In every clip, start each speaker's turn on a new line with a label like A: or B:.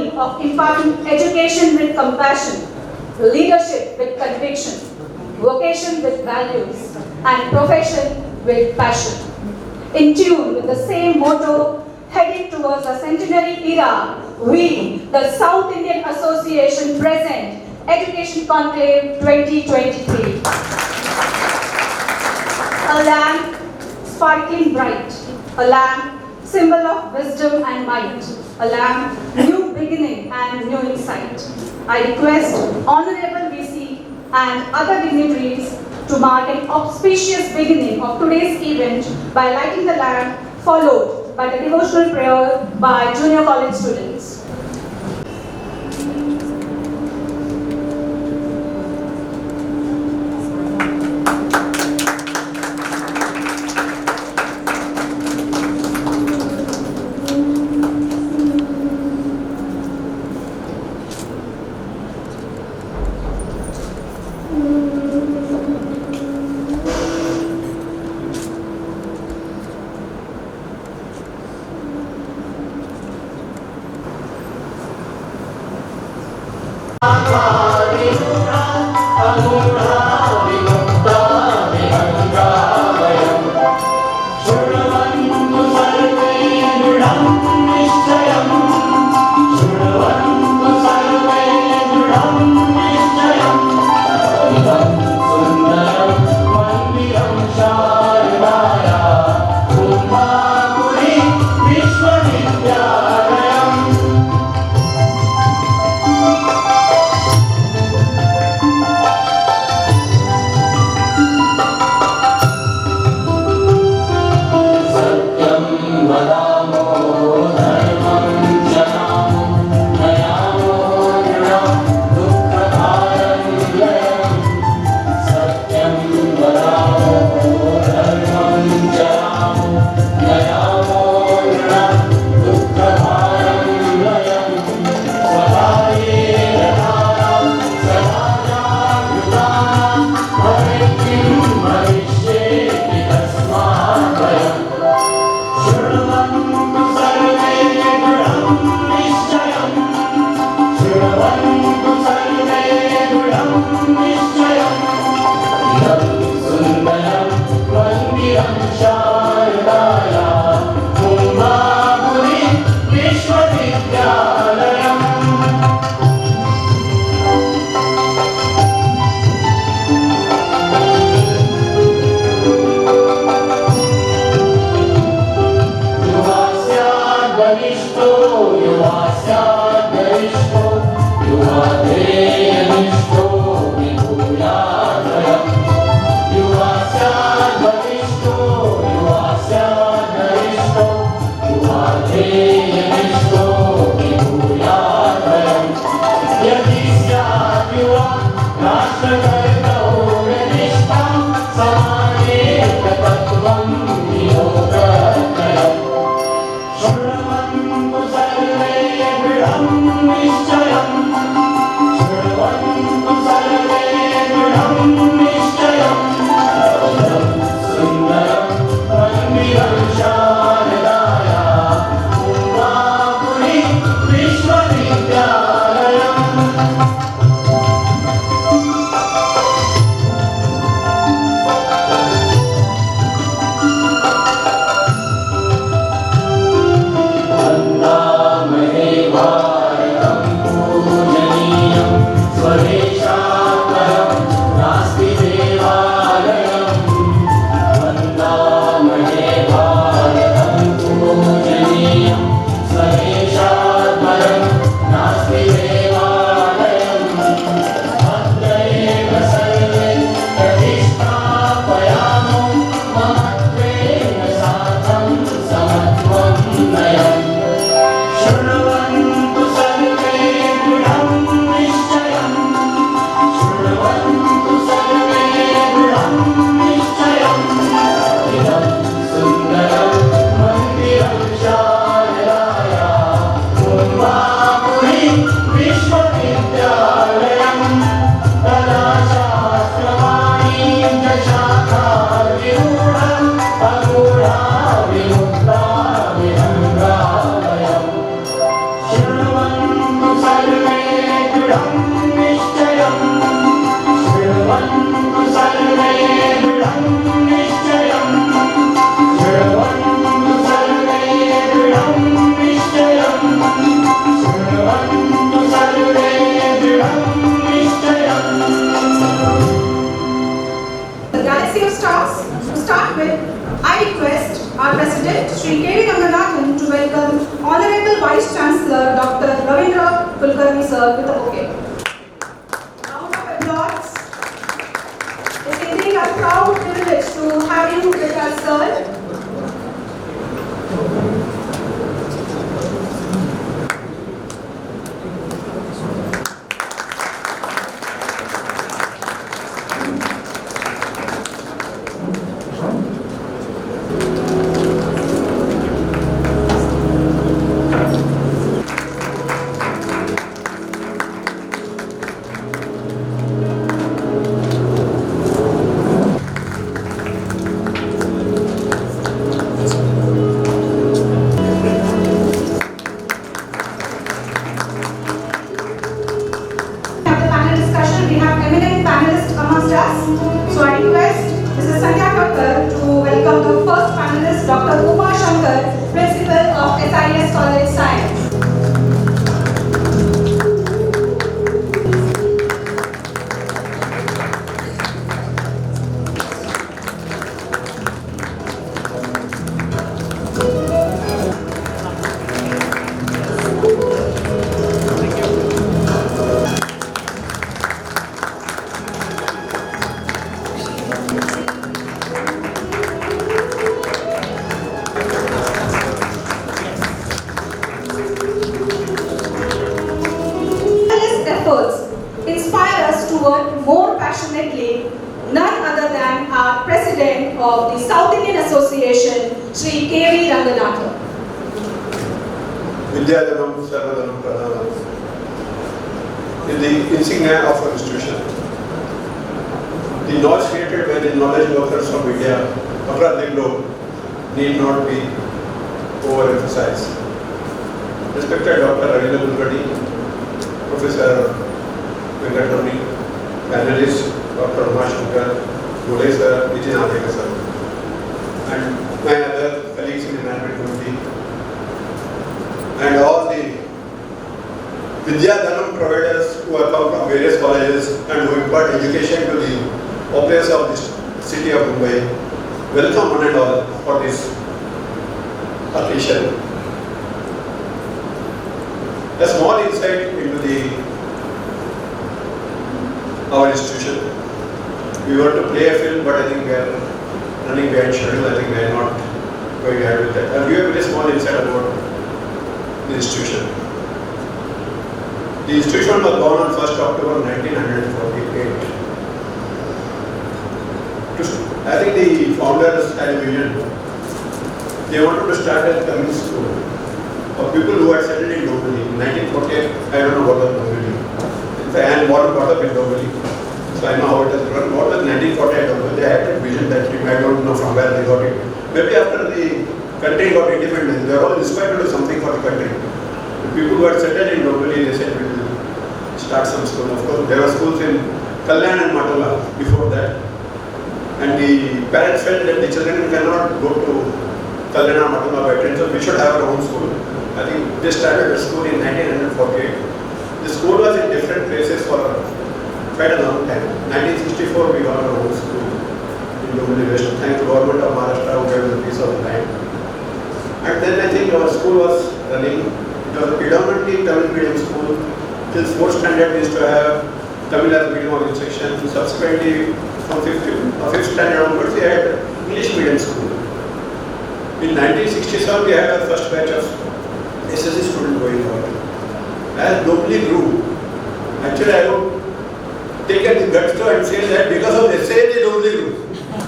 A: journey of imparting education with compassion, leadership with conviction, vocation with values, and profession with passion. In tune with the same motto, heading towards a centenary era, we, the South Indian Association, present Education Conclave 2023. A lamp sparkling bright, a lamp symbol of wisdom and might, a lamp new beginning and new insight. I request Honorable VC and other dignitaries to mark an auspicious beginning of today's event by lighting the lamp, followed by the devotional prayer by junior college students. stars. To start with, I request our President, Sri K.V. Ranganathan, to welcome Honorable Vice Chancellor, Dr. Ravindra Kulkarni sir with a bouquet. Round of applause. It's indeed a proud privilege to have you with us, sir. We have eminent panelists amongst us. So I request Mrs. to welcome the first panelist, Dr. Uma Shankar, Principal of S.I.A. College Science. Inspire us to work more passionately, none other than our President of the South Indian Association, Sri K.V. Ranganathan.
B: Vidyadanam Sarvadanam Pradhanam is the insignia of our institution. The knowledge created by the knowledge workers of India across the globe need not be overemphasized. Respected Dr. Ravindra, Professor Venkatramani, panelist Dr. Uma Shankar, Gulay sir, Vijay sir, and my other colleagues in the management committee, and all the Vidyadanam providers who have come from various colleges and who impart education to the populace of this city of Mumbai. Welcome one and all for this occasion. A small insight into our institution. We were to play a film, but I think we are running behind schedule. I think we are not going ahead with that. I'll give a very small insight about the institution. The institution was born on 1st October 1948. I think the founders had a vision. They wanted to start a community school for people who had settled in Dombivali. In 1948, I don't know what was Dombivali. I am brought up in Dombivali, so I know how it has run. What was 1948? They had that vision that I don't know from where they got it. Maybe after the country got independence, they were all inspired to do something for the country. The people who had settled in Dombivali, they said we will start some school. Of course, there were schools in Kalyan and Matala before that. And the parents felt that the children cannot go to Kalyan or Matala by train, so we should have our own school. I think they started a school in 1948. The school was in different places for quite a long time. 1964 we got our own school in Dombivali West. Thanks to the government of Maharashtra who gave us a piece of land. And then I think our school was running. It was a predominantly Tamil medium school. Till 4th standard we used to have Tamil as medium of instruction. Subsequently from 5th standard onwards we had English medium school. In 1967 we had our first batch of SSC students going out. As Dombivali grew, actually I would take a guts to and say that because of S.I.A. they Dombivali grew.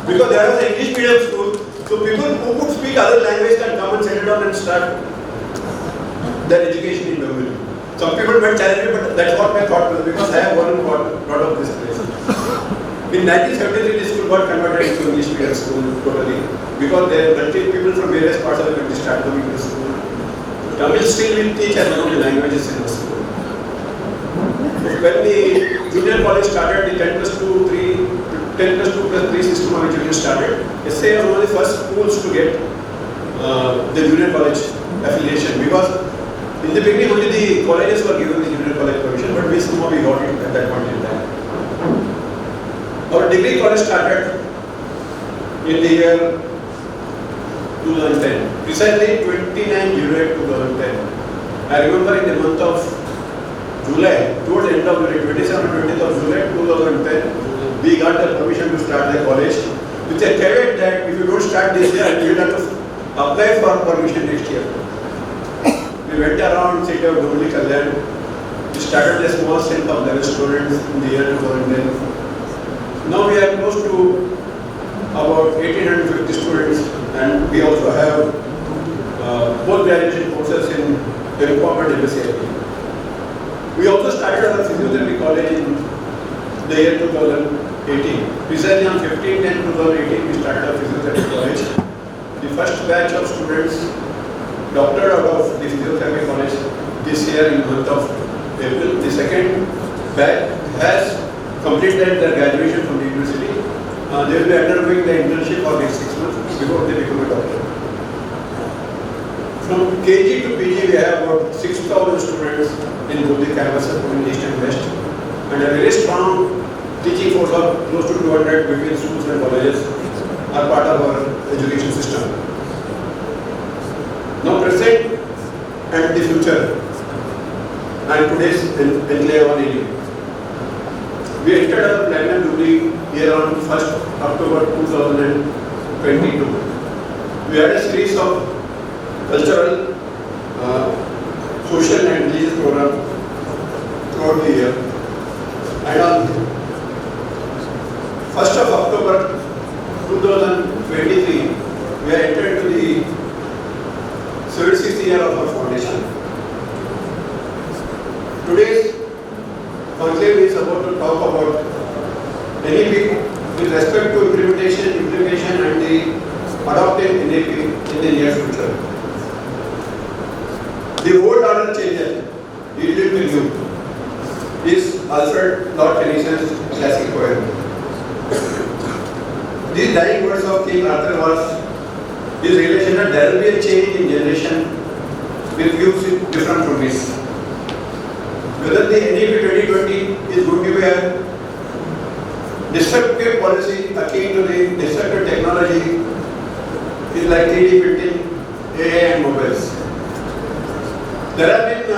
B: Because there was an English medium school, so people who could speak other language can come and settle down and start their education in Dombivali. Some people might challenge me, but that's what my thought was, because I have one brought up this place. In 1973, this school got converted into English medium school totally, because there were people from various parts of the country started coming to the school. Tamil still will teach as one of the languages in the school. When the junior college started, the 10 plus 2 plus 3 system of education started, S.I.A. was one of the first schools to get the junior college affiliation, because in the beginning only the colleges were given the junior college permission, but we somehow got it at that point in time. Our degree college started in the year 2010, precisely 29 July 2010. I remember in the month of July, towards the end of July, 27th, 20th of July 2010, we got the permission to start the college with a caveat that if you don't start this year, you will have to apply for permission next year. We went around city of Dombivali. We started a small strength of 11 students in the year 2010. Now we are close to about 1850 students, and we also have post-graduation courses in M.Com and S.I.A. We also started our physiotherapy college in the year 2018. Precisely on 15/10/2018, we started our physiotherapy college. The first batch of students doctored out of the physiotherapy college this year in the month of April. The second batch has completed their graduation from the university. They will be undergoing the internship for next 6 months before they become a doctor. From KG to PG, we have about 6,000 students in both the campuses, in East and West, and a very strong teaching force of close to 200 between schools and colleges are part of our education system. Now, present and the future, and today's enclave on India. We entered our platinum jubilee year on 1st October 2022. We had a series of cultural, social and religious programs throughout the year. And on 1st of October 2023, we are entered into the 76th year of our foundation. Today's conclave is about to talk about NEP with respect to implementation and the adopted NEP in the near future. The old order changer, yielded to new, is Alfred Lord Tennyson's classic poem. These dying words of King Arthur was his relation that there will be a change in generation with views different from his. Whether the NEP 2020 is going to be a disruptive policy akin to the disruptive technology is like 3D printing, AI and mobiles. There have been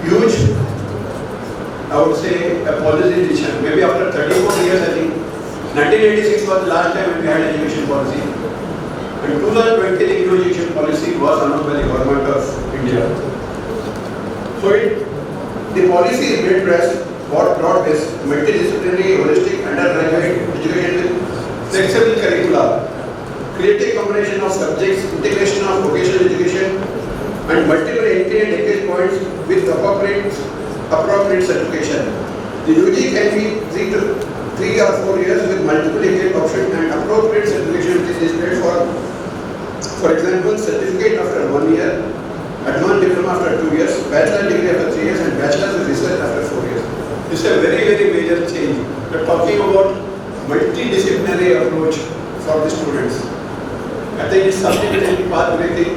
B: huge, I would say, a policy decision. Maybe after 34 years, I think 1986 was the last time when we had education policy. And 2020, the new education policy was announced by the government of India. So the policy is made as broad-based, multidisciplinary, holistic, undergraduate education with flexible curricula, creative combination of subjects, integration of vocational education, and multiple entry and exit points with appropriate certification. The UG can be 3 or 4 years with multiple exit options and appropriate certification which is displayed for example, certificate after 1 year, advanced diploma after 2 years, bachelor degree after 3 years, and bachelor's of research after 4 years. This is a very, very major change. We are talking about multidisciplinary approach for the students. I think it's something that is pathbreaking.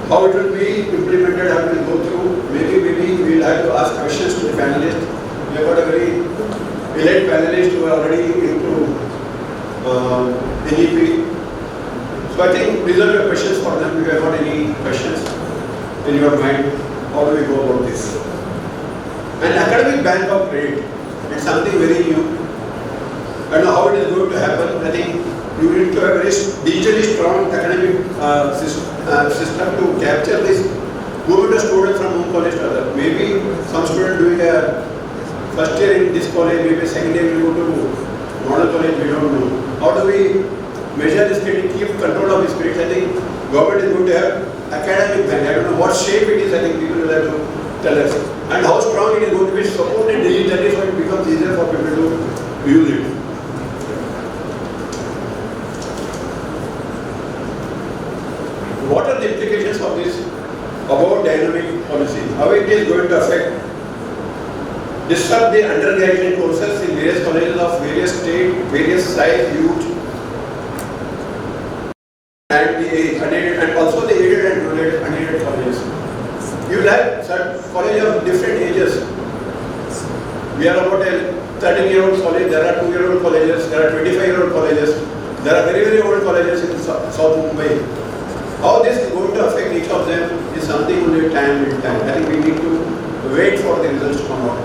B: How it will be implemented, how it will go through. Maybe we will have to ask questions to the panelists. We have got a very elite panelists who are already into NEP. So I think these are your questions for them. If you have got any questions in your mind, how do we go about this? An academic bank of credit, it's something very new. I don't know how it is going to happen. I think you need to have a very digitally strong academic system to capture this movement of students from one college to other. Maybe some student doing a first year in this college, maybe second year will go to model college, we don't know. How do we measure this credit, keep control of this credit? I think government is going to have academic bank. I don't know what shape it is, I think people will have to tell us. And how strong it is going to be supported digitally so it becomes easier for people to use it. What are the implications of this about dynamic policy? How it is going to affect, disrupt the undergraduate courses in various colleges of various state, various size, youth, and the unaided, and also the aided and unaided colleges. You will have certain colleges of different ages. We are about a 13-year-old college, there are 2-year-old colleges, there are 25-year-old colleges, there are very, very old colleges in South Mumbai. How this is going to affect each of them is something only time will tell. I think we need to wait for the results to come out.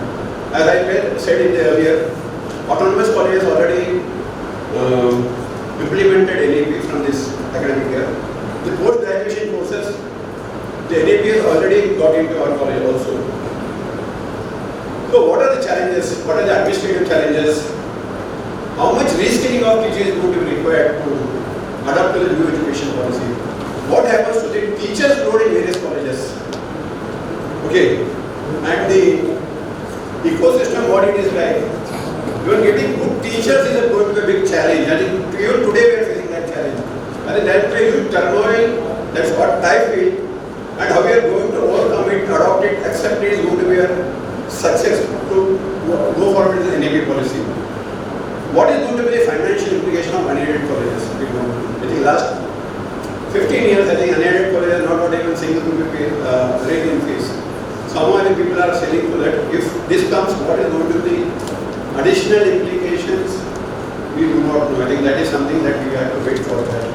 B: As I said in the earlier, autonomous colleges already implemented NAP from this academic year. The post-graduation courses, the NAP has already got into our college also. So what are the challenges? What are the administrative challenges? How much reskilling of teachers is going to be required to adapt to the new education policy? What happens to the teachers load in various colleges? Okay, and the ecosystem, what it is like. Even getting good teachers is going to be a big challenge. I think even today we are facing that challenge. I think that's a huge turmoil. That's what I feel. And how we are going to overcome it, adopt it, accept it is going to be a success to go forward with the NAP policy. What is going to be the financial implication of unaided colleges? I think last 15 years, I think unaided colleges not got even single rupee rate in fees. Some of the people are saying to that if this comes, what is going to be additional implications? We do not know. I think that is something that we have to wait for that.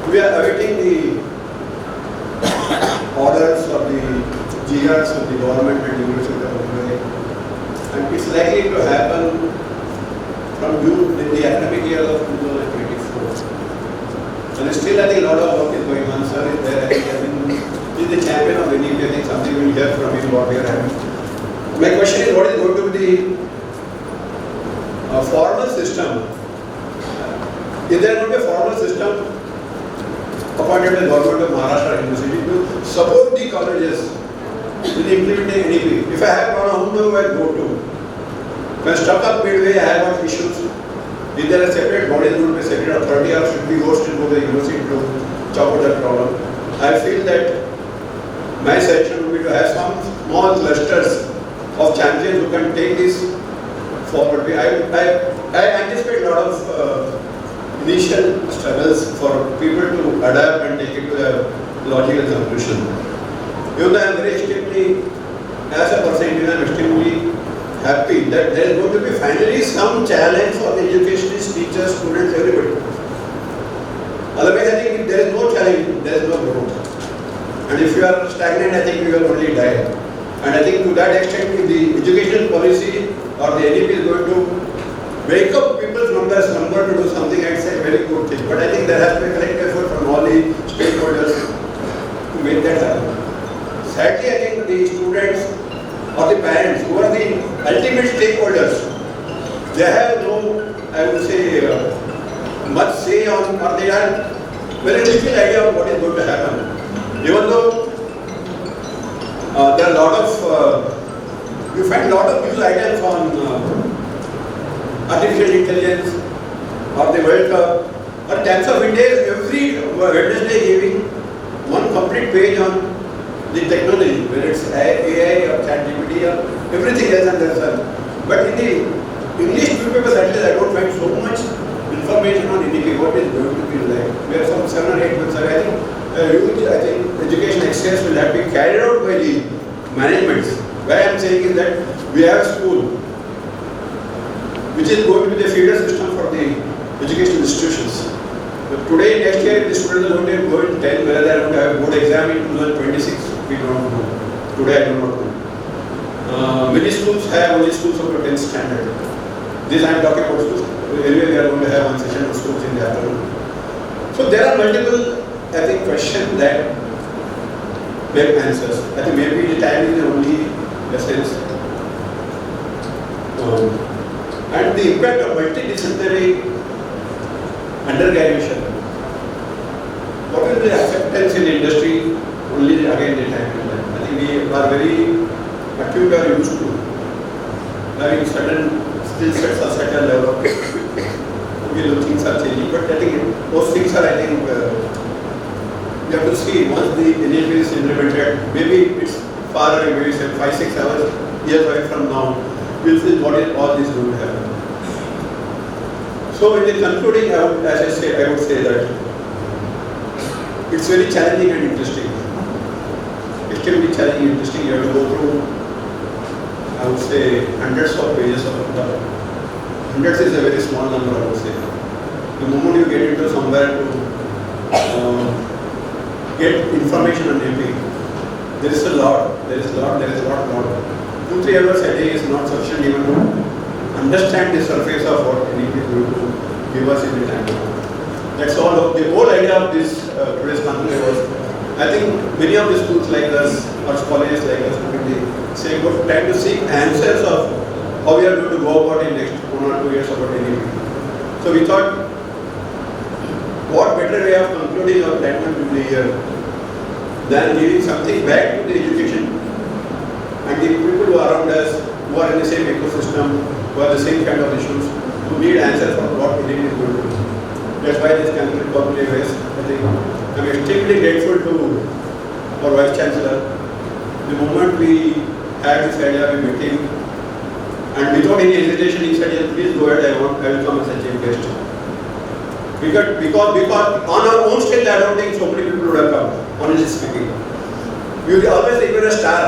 B: We are awaiting the orders of the GRs of the government and University of Mumbai, and it's likely to happen from June in the academic year of 2024. And still, I think a lot of work is going on. Sir is there. He is the champion of NAP. I think something we will hear from him what we are having. My question is, what is going to be the formal system? Is there going to be a formal system appointed by the government of Maharashtra University to support the colleges in implementing NAP? If I have gone, whom do I go to? If I stuck up midway, I have got issues. Is there a separate body that would be separate authority, or should we go to the university to chop out that problem? I feel that my suggestion would be to have some small clusters of champions who can take this forward. I anticipate a lot of initial struggles for people to adapt and take it to a logical conclusion. Even though I am very extremely, as a person, I am extremely happy that there is going to be finally some challenge for the educationists, teachers, students, everybody. Otherwise, I think if there is no challenge, there is no growth. And if you are stagnant, I think you will only die. And I think to that extent, if the educational policy or the NAP is going to wake up people from their slumber to do something, I'd say a very good thing. But I think there has to be a collective effort from all the stakeholders to make that happen. Sadly, I think the students or the parents, who are the ultimate stakeholders, they have no, I would say, much say on, or they have very little idea of what is going to happen. Even though there are a lot of, you find a lot of news items on artificial intelligence or the World Cup or Times of India every Wednesday giving one complete page on the technology, whether it's AI or ChatGPT or everything else under the sun. But in the English newspapers, at least I don't find so much information on NAP, what is going to be like. We have some 7 or 8 months. I think education excellence will have to be carried out by the management. Why I am saying is that we have a school which is going to be the feeder system for the educational institutions. But today, next year, the students are going to go and tell whether they are going to have a board exam in 2026. We don't know. Today, I do not know. Many schools have only schools of 10th standard. This I am talking about schools. Anyway, we are going to have one session of schools in the afternoon. So there are multiple, I think, questions that beg answers. I think maybe the time is the only essence. And the impact of multidisciplinary undergraduation. What will be the acceptance in the industry? Only again the time will tell. I think we are very attuned or used to having certain skill sets or certain level of things are changing. But I think those things are, I think, we have to see once the NAP is implemented, maybe it's far away, maybe 5-6 hours, years away from now, we'll see what is all this going to happen. So in the concluding, as I say, I would say that it's very challenging and interesting. It can be challenging and interesting. You have to go through would say, hundreds of pages of hundreds is a very small number, I would say. The moment you get into somewhere to get information on AP, there is a lot. 2-3 hours a day is not sufficient even to understand the surface of what NEP is going to give us in the time. That's all. The whole idea of this today's conclave was, I think many of the schools like us or colleges like us will be saying, "Good, trying to seek answers of how we are going to go about in next 1 or 2 years about NEP." So we thought, what better way of concluding our 10th year than giving something back to the education and the people who are around us, who are in the same ecosystem, who have the same kind of issues, who need answers for what NEP is going to do. That's why this conclave is, I think, I'm extremely grateful to our Vice Chancellor. The moment we had this idea, we met him, and without any hesitation, he said, "Yes, please go ahead, I will come as a chief guest." Because on our own stage, I don't think so many people would have come, honestly speaking. We will always require a star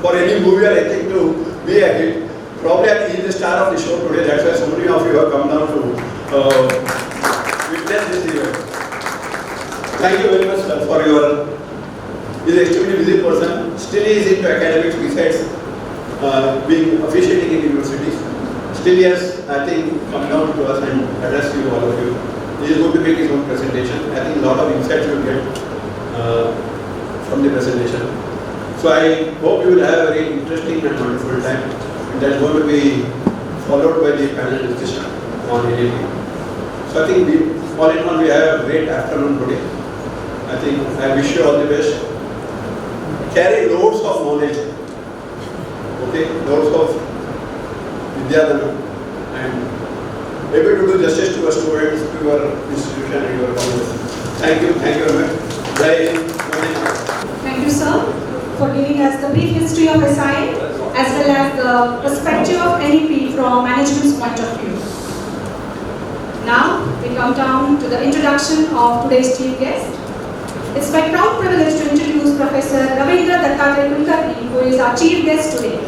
B: for any movie or anything to be a hit. Probably he is the star of the show today, that's why so many of you have come down to witness this event. Thank you very much, sir, for your. He is an extremely busy person. Still he is into academics besides being officiating in universities. Still he has, I think, come down to us and address you, all of you. He is going to make his own presentation. I think a lot of insights you will get from the presentation. So I hope you will have a very interesting and wonderful time. And that's going to be followed by the panel discussion on NEP. So I think all in all, we have a great afternoon today. I think I wish you all the best. Carry loads of knowledge, okay, loads of Vidyadana, and able to do justice to your students, to your institution and your college. Thank you very much. Jai Hind.
A: Thank you, sir, for giving us the brief history of S.I.A. as well as the perspective of NEP from management's point of view. Now, we come down to the introduction of today's chief guest. It's my proud privilege to introduce Professor Ravindra, Kulkarni, who is our chief guest today.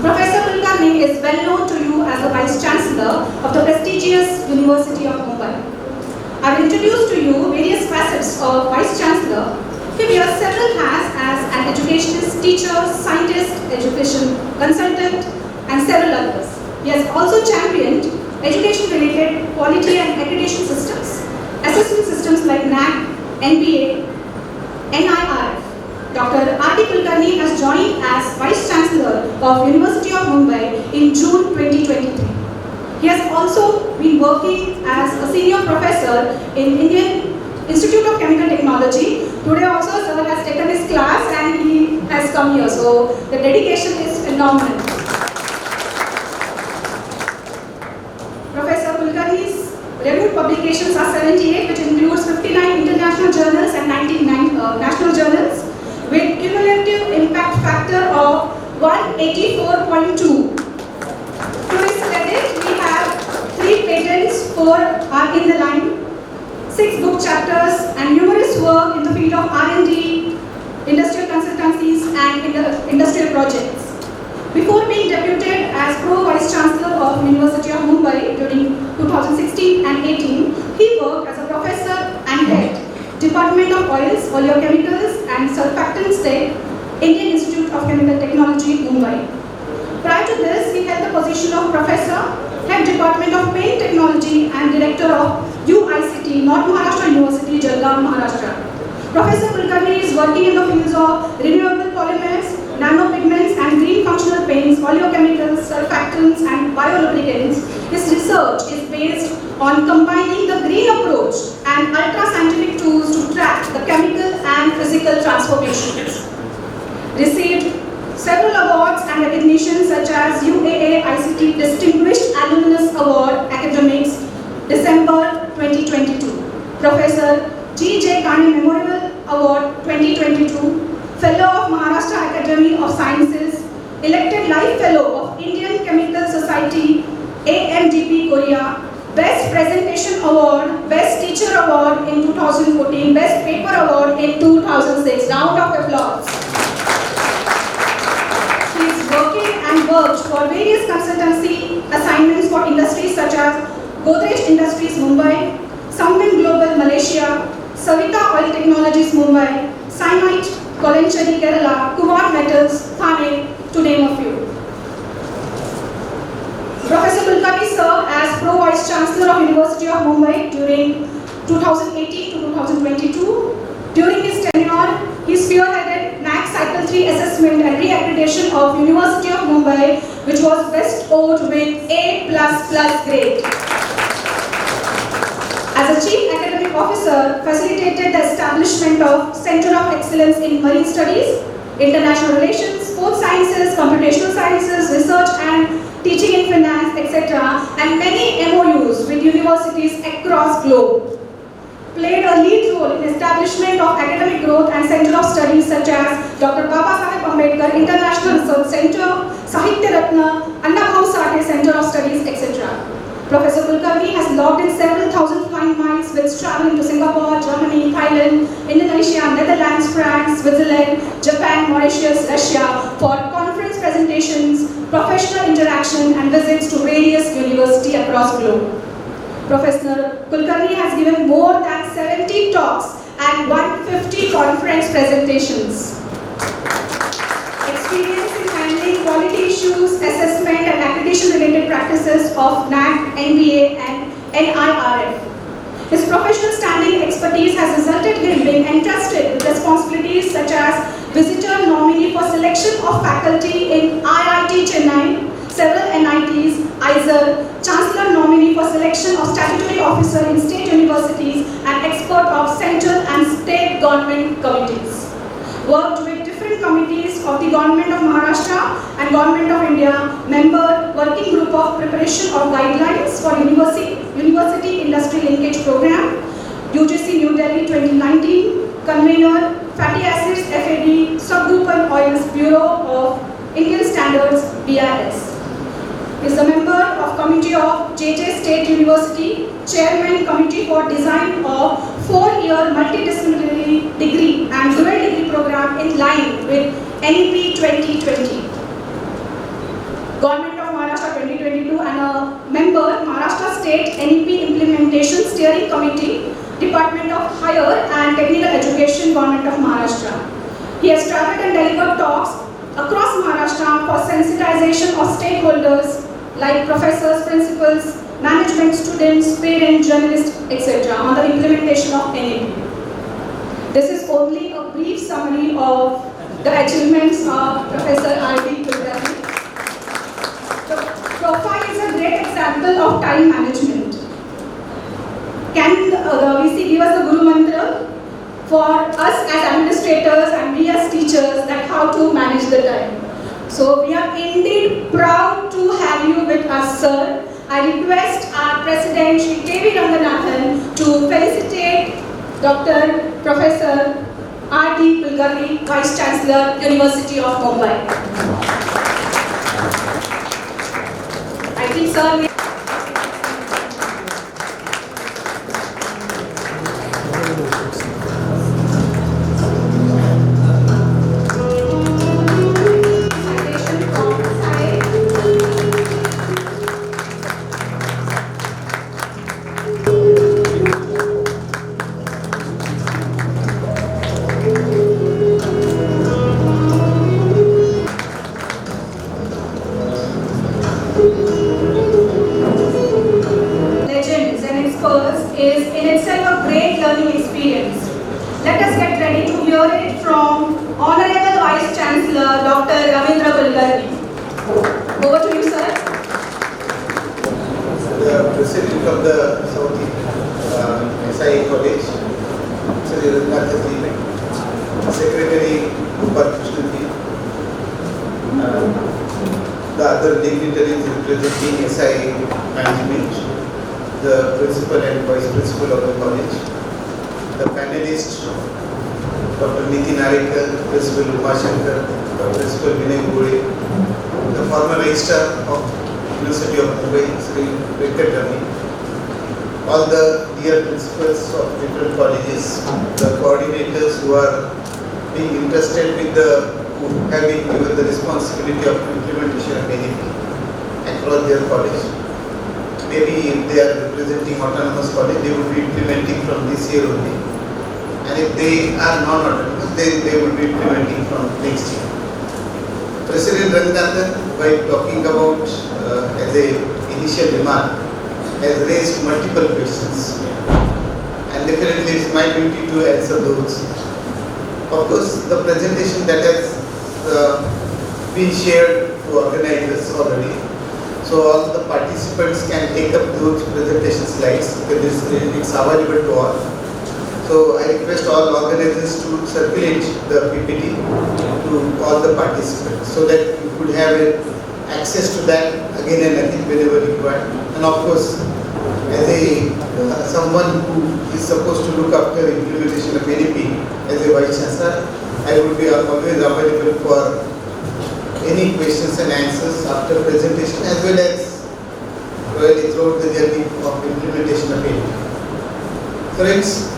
A: Professor Kulkarni is well known to you as the Vice Chancellor of the prestigious University of Mumbai. I will introduce to you various facets of Vice Chancellor. He wears several hats as an educationist, teacher, scientist, education consultant, and several others. He has also championed education-related quality and accreditation systems, assessment systems like NAAC, NBA, NIRF. Dr. R.D. Kulkarni has joined as Vice Chancellor of University of Mumbai in June 2023. He has also been working as a senior professor in Indian Institute of Chemical Technology. Today also sir has taken his class and he has come here. So the dedication is phenomenal. Professor Kulkarni's reviewed publications are 78, which includes 59 international journals and 99 national journals, with cumulative impact factor of 184.2. To his credit, we have 3 patents, 4 are in the line, 6 book chapters, and numerous work in the field of R&D, industrial consultancies, and industrial projects. Before being deputed as Pro-Vice Chancellor of University of Mumbai during 2016 and 18, he worked as a professor and head, Department of Oils, Oleochemicals and Surfactants Tech, Indian Institute of Chemical Technology, Mumbai. Prior to this, he held the position of professor, head Department of Paint Technology and director of UICT, North Maharashtra University, Jalgaon, Maharashtra. Professor Kulkarni is working in the fields of renewable polymers, nanopigments and green functional paints, oleochemicals, surfactants and biolubricants. His research is based on combining the green approach and ultra-scientific tools to track the chemical and physical transformations. Received several awards and recognitions such as UAA ICT Distinguished Alumnus Award Academics, December 2022. Professor G.J. Kani Memorial Award 2022. Fellow of Maharashtra Academy of Sciences, elected Life Fellow of Indian Chemical Society, AMDP Korea, Best Presentation Award, Best Teacher Award in 2014, Best Paper Award in 2006. Round of applause. He is working and worked for various consultancy assignments for industries such as Godrej Industries Mumbai, Sunbeam Global Malaysia, Savita Oil Technologies Mumbai, Cyanite Kolencheri Kerala, Kuwait Metals Thane, to name a few. Professor Kulkarni served as Pro Vice Chancellor of University of Mumbai during 2018 to 2022. During his tenure, he spearheaded NAC Cycle 3 assessment and re-accreditation of University of Mumbai, which was bestowed with A++ grade. As a Chief Academic Officer, facilitated the establishment of Center of Excellence in Marine Studies, International Relations, Sports Sciences, Computational Sciences, Research and Teaching in Finance, etc., and many MOUs with universities across globe. Played a lead role in establishment of academic growth and center of studies such as Dr. Babasaheb Ambedkar International Research Center, Sahitya Ratna, Annabhau Sate Center of Studies, etc. Professor Kulkarni has logged in several thousand flying miles with traveling to Singapore, Germany, Thailand, Indonesia, Netherlands, France, Switzerland, Japan, Mauritius, Russia for conference presentations, professional interaction and visits to various universities across globe. Professor Kulkarni has given more than 70 talks and 150 conference presentations. Experience in handling quality issues, assessment and accreditation related practices of NAC, NBA and NIRF. His professional standing expertise has resulted in him being entrusted with responsibilities such as visitor nominee for selection of faculty in IIT Chennai, several NITs, ISER, chancellor nominee for selection of statutory officer in state universities and expert of central and state government committees. Worked with different committees of the Government of Maharashtra and Government of India, member working group of preparation of guidelines for University Industry Linkage Program, UGC New Delhi 2019, convener Fatty Acids FAD, Subgroup and Oils Bureau of Indian Standards BIS. Is a member of Committee of JJ State University, Chairman Committee for Design of 4-year multidisciplinary degree and dual degree program in line with NEP 2020. Government of Maharashtra 2022 and a member Maharashtra State NEP Implementation Steering Committee, Department of Higher and Technical Education, Government of Maharashtra. He has traveled and delivered talks across Maharashtra for sensitization of stakeholders like professors, principals, management, students, parents, journalists, etc. on the implementation of NEP. This is only a brief summary of the achievements of Professor R.D. Kulkarni. The profile is a great example of time management. Can the VC give us the Guru Mantra for us as administrators and we as teachers that how to manage the time? So we are indeed proud to have you with us, sir. I request our President, Shri K.V. Ranganathan, to felicitate Dr. Professor R.D. Kulkarni, Vice Chancellor, University of Mumbai. I think, sir, is in itself a great learning experience. Let us get ready to hear it from Honorable Vice Chancellor Dr. Ravindra Kulkarni. Over to you, sir.
C: The President of the South S.I.A College, Sir Ranganathan, Secretary Krishna, the other dignitaries representing S.I.A management, the principal and vice principal of the college, the panelists, Dr. Nitin Arekar, Principal Upashankar, the Principal Vinay Gode, the former Registrar of University of Mumbai, Sri Venkat Ravi, all the dear principals of different colleges, the coordinators who are being interested with who have been given the responsibility of implementation of NEP. across their college. Maybe if they are representing autonomous college, they would be implementing from this year only. And if they are non-autonomous, then they would be implementing from next year. President Ravindranath, while talking about as a initial remark, has raised multiple questions. And definitely it's my duty to answer those. Of course, the presentation that has been shared to organizers already. So all the participants can take up those presentation slides because it's available to all. So I request all organizers to circulate the PPT to all the participants so that you could have access to that again and again whenever required. And of course, as a someone who is supposed to look after implementation of NEP as a Vice Chancellor, I would be always available for any questions and answers after presentation as well as really throughout the journey of implementation of NEP. Friends,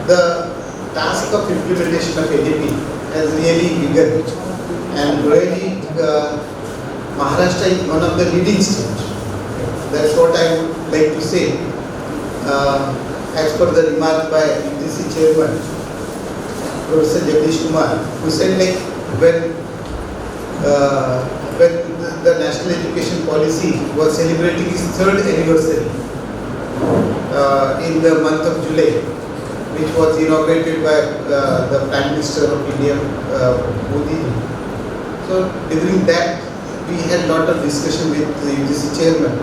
C: the task of implementation of NEP has really begun, and really Maharashtra is one of the leading states. That's what I would like to say. As per the remark by UGC Chairman, Professor Jagdish Kumar, who said like when the National Education Policy was celebrating its 3rd anniversary in the month of July, which was inaugurated by the Prime Minister of India, Modi. So during that, we had a lot of discussion with the UGC Chairman.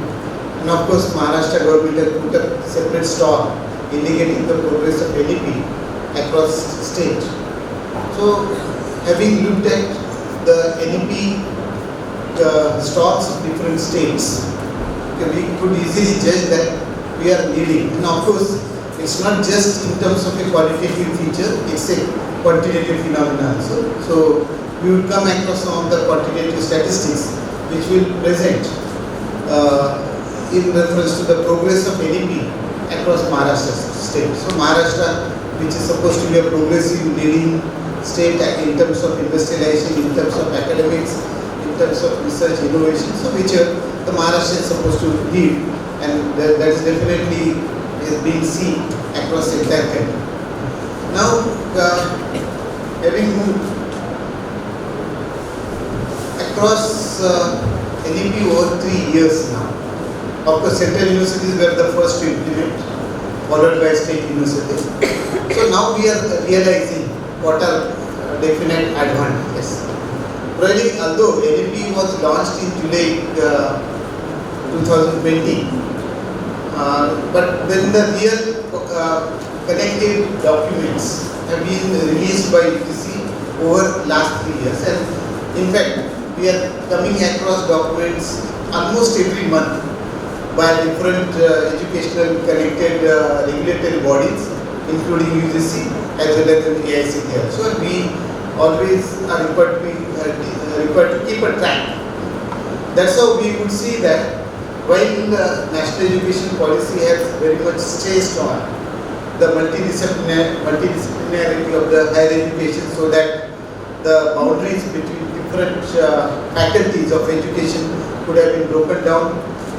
C: And of course, Maharashtra government has put a separate stall indicating the progress of NEP across state. So, having looked at the NEP stalls of different states, we could easily judge that we are leading. And of course, it's not just in terms of a qualitative feature, it's a quantitative phenomenon also. So, we will come across some of the quantitative statistics which will present in reference to the progress of NEP across Maharashtra state. So Maharashtra, which is supposed to be a progressive leading state in terms of industrialization, in terms of academics, in terms of research, innovation, so which the Maharashtra is supposed to lead, and that is definitely being seen across the entire country. Now, having moved across NEP over 3 years now. Of course, central universities were the first to implement, followed by state universities. So now we are realizing what are definite advantages. Really, although NEP was launched in July 2020, but then the real connected documents have been released by UGC over last 3 years, and in fact, we are coming across documents almost every month by different educational connected regulatory bodies, including UGC as well as S.I.A. So we always are required to keep a track. That's how we would see that while the national education policy has very much stressed on the multidisciplinarity of the higher education, so that the boundaries between different faculties of education could have been broken down,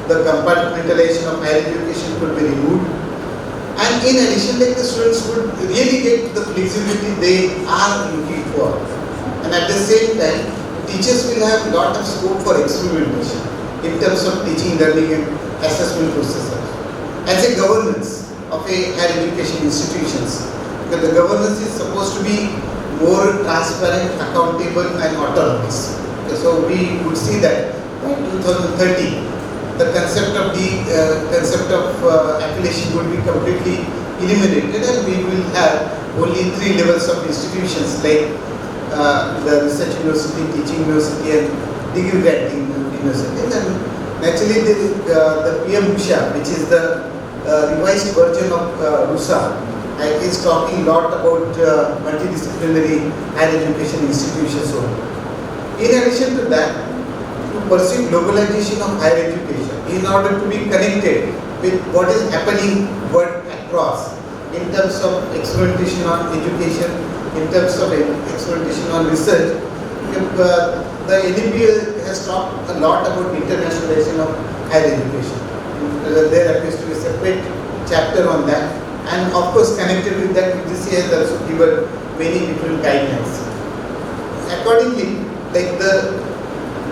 C: the compartmentalization of higher education could be removed, and in addition, like the students would really get the flexibility they are looking for, and at the same time, teachers will have a lot of scope for experimentation in terms of teaching, learning and assessment processes. As a governance of a higher education institutions, because the governance is supposed to be more transparent, accountable and autonomous. So we would see that by 2030, the concept of affiliation would be completely eliminated, and we will have only 3 levels of institutions like the research university, teaching university and degree granting university. And naturally the PM Usha, which is the revised version of RUSA, is talking a lot about multidisciplinary higher education institutions. So, in addition to that, to pursue globalization of higher education in order to be connected with what is happening world across in terms of experimentation on education, in terms of experimentation on research, the NEP has talked a lot about internationalization of higher education. There appears to be a separate chapter on that, and of course connected with that, UGC has also given many different guidelines. Accordingly, like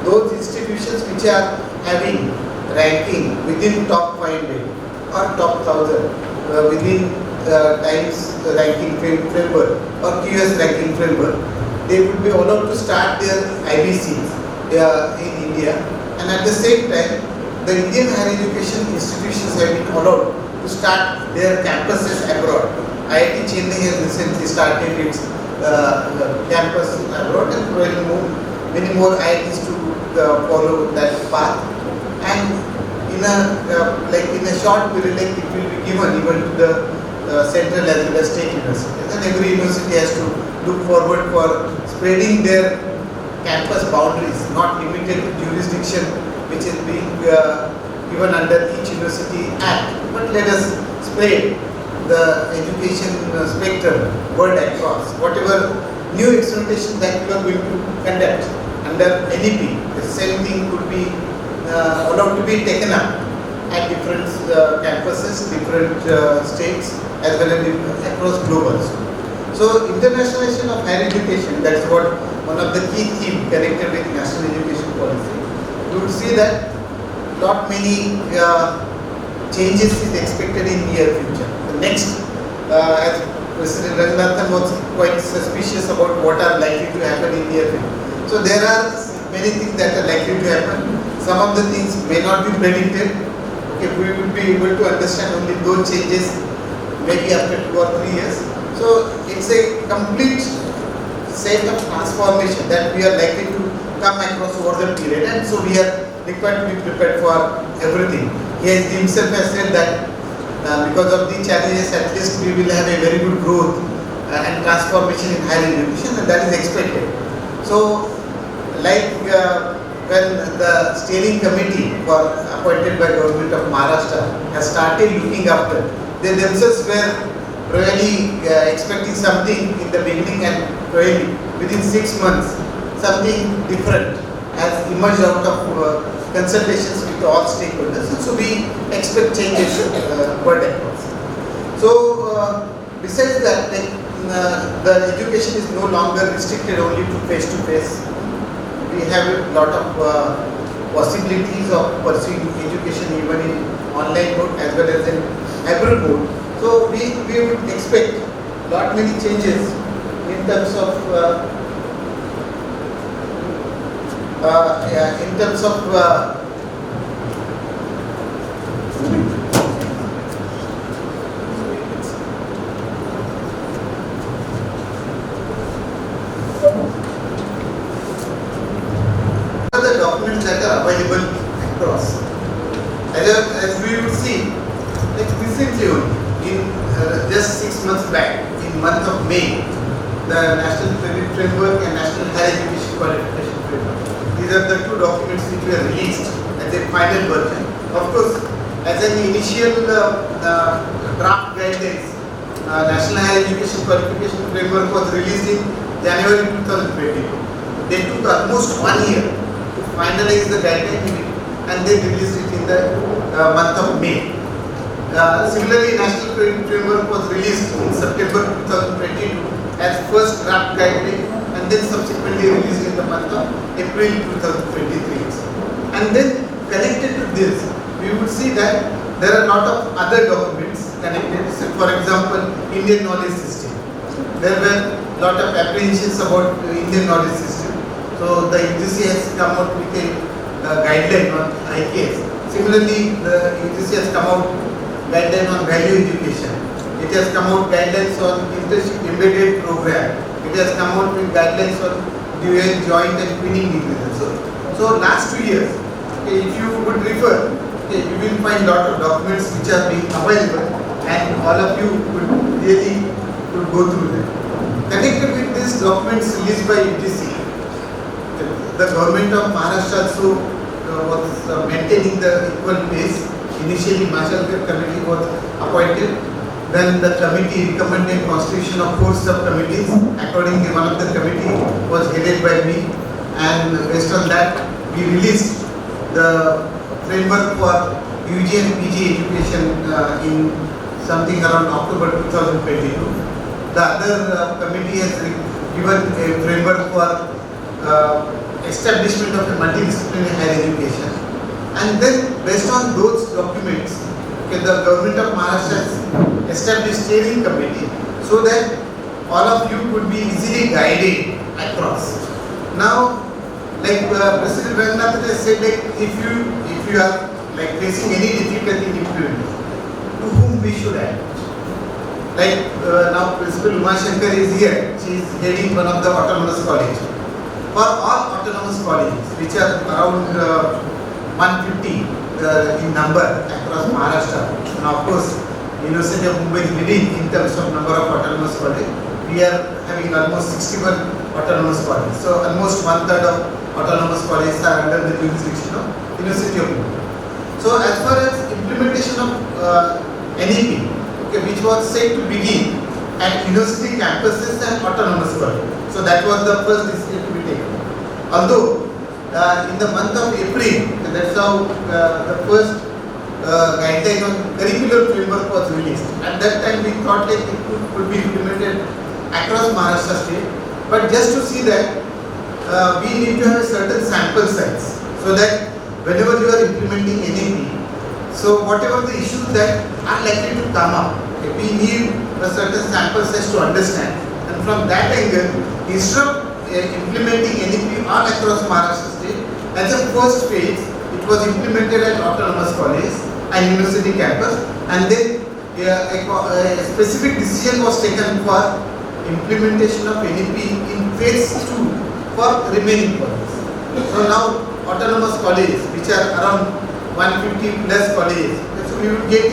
C: those institutions which are having ranking within top 500 or top 1000 within Times ranking framework or QS ranking framework, they would be allowed to start their IBCs in India, and at the same time the Indian higher education institutions have been allowed to start their campuses abroad. IIT Chennai has recently started its campus abroad, and many more IITs to follow that path. And in a short period, like it will be given even to the central as well as state universities, and every university has to look forward for spreading their campus boundaries, not limited to jurisdiction which is being given under each university act, but let us spread the education spectrum world across. Whatever new experimentation that we are going to conduct under NEP, the same thing could be allowed to be taken up at different campuses, different states, as well as across global. So internationalization of higher education, that's what one of the key themes connected with national education policy. You would see that not many changes is expected in near future. The next, as President Ravindra was quite suspicious about what are likely to happen in near future. So there are many things that are likely to happen. Some of the things may not be predicted. Okay, we will be able to understand only those changes maybe after 2 or 3 years. So it's a complete set of transformation that we are likely to come across over the period, and so we are required to be prepared for everything. He himself has said that because of the challenges, at least we will have a very good growth and transformation in higher education, and that is expected. So, like when the steering committee appointed by government of Maharashtra has started looking after, they themselves were really expecting something in the beginning, and really within 6 months something different has emerged out of consultations with all stakeholders, and so we expect changes world across. So besides that, the education is no longer restricted only to face-to-face. We have a lot of possibilities of pursuing education even in online mode as well as in hybrid mode. So we would expect lot many changes in terms of the documents that are available across. As we would see, like recently only, in just 6 months back, in month of May, the National Credit Framework and National Higher Education Qualification Framework. These are the two documents which were released as a final version. Of course, as an initial draft guidelines, National Higher Education Qualification Framework was released in January 2022. They took almost 1 year to finalize the guideline and they released it in the month of May. Similarly, National Credit Framework was released in September 2022 as first draft guideline, and then subsequently released in the month of April 2023. And then connected to this, we would see that there are a lot of other documents connected. So for example, Indian knowledge system. There were a lot of apprehensions about the Indian knowledge system. So the UGC has come out with a guideline on IKS. Similarly, the UGC has come out guideline on value education. It has come out guidelines on internship embedded program. It has come out with guidelines on dual, joint and twinning degrees. So last 2 years, okay, if you would refer, okay, you will find lot of documents which are being available, and all of you would really go through them. Connected with these documents released by UGC, the government of Maharashtra also was maintaining the equal pace. Initially, Chancellor committee was appointed. Then the committee recommended constitution of 4 subcommittees. Accordingly, one of the committee was headed by me. and based on that we released the framework for UG and PG education in something around October 2022. The other committee has given a framework for establishment of a multidisciplinary higher education, and then based on those documents, okay, the government of Maharashtra has established steering committee so that all of you could be easily guided across. Now, like President Ravindra has said, like if you are like facing any difficulty in implementing, to whom we should act? Like now Principal Uma Shankar is here. She is heading one of the autonomous colleges. For all autonomous colleges, which are around 150 in number across Maharashtra, and of course University of Mumbai is leading in terms of number of autonomous colleges. We are having almost 61 autonomous colleges. So almost 1/3 of autonomous colleges are under the jurisdiction of University of Mumbai. So as far as implementation of NEP, okay, which was said to begin at university campuses and autonomous colleges. So that was the first decision to be taken. Although in the month of April, that's how the first guideline on curricular framework was released. At that time we thought that it could be implemented across Maharashtra state. But just to see that we need to have a certain sample size, so that whenever you are implementing NEP, so whatever the issues that are likely to come up, okay, we need a certain sample size to understand. And from that angle, instead of implementing NEP all across Maharashtra state, as a first phase, it was implemented at autonomous colleges and university campus, and then a specific decision was taken for implementation of NEP in phase 2 for remaining colleges. So now autonomous colleges, which are around 150 plus colleges, so we will get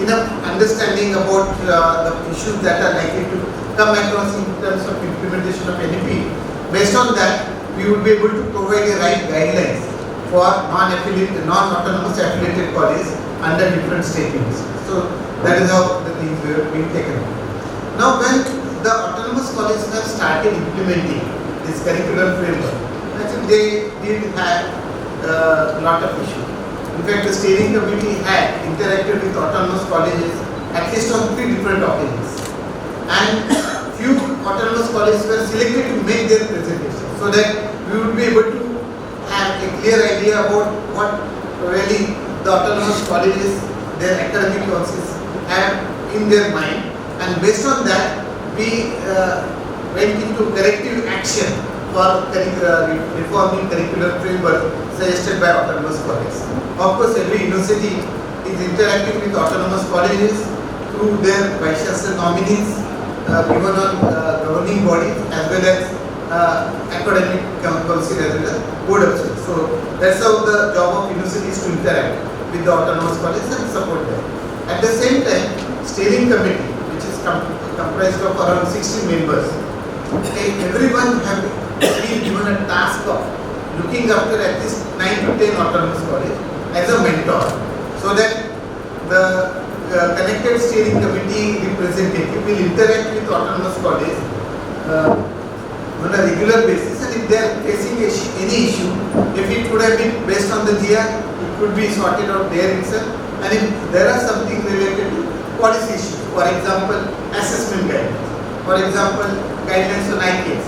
C: enough understanding about the issues that are likely to come across in terms of implementation of NEP. Based on that, we would be able to provide the right guidelines for non-autonomous affiliated colleges under different state universities. So that is how the things were being taken. Now when the autonomous colleges have started implementing this curricular framework, actually they did have a lot of issues. In fact, the steering committee had interacted with autonomous colleges at least on 3 different occasions. And few autonomous colleges were selected to make their presentation so that we would be able to have a clear idea about what really the autonomous colleges, their academic councils have in their mind. And based on that, we went into corrective action for reforming curricular framework suggested by autonomous colleges. Of course, every university is interacting with autonomous colleges through their vice chancellor nominees given on governing bodies as well as academic council as well as board officials. So that's how the job of university is to interact with the autonomous colleges and support them. At the same time, steering committee, which is comprised of around 60 members, everyone have been given a task of looking after at least 9 to 10 autonomous colleges as a mentor, so that the connected steering committee representative will interact with autonomous colleges on a regular basis, and if they are facing any issue, if it would have been based on the GR, it could be sorted out there itself, and if there are something related to policy issues, for example assessment guidelines, for example guidelines on IKS,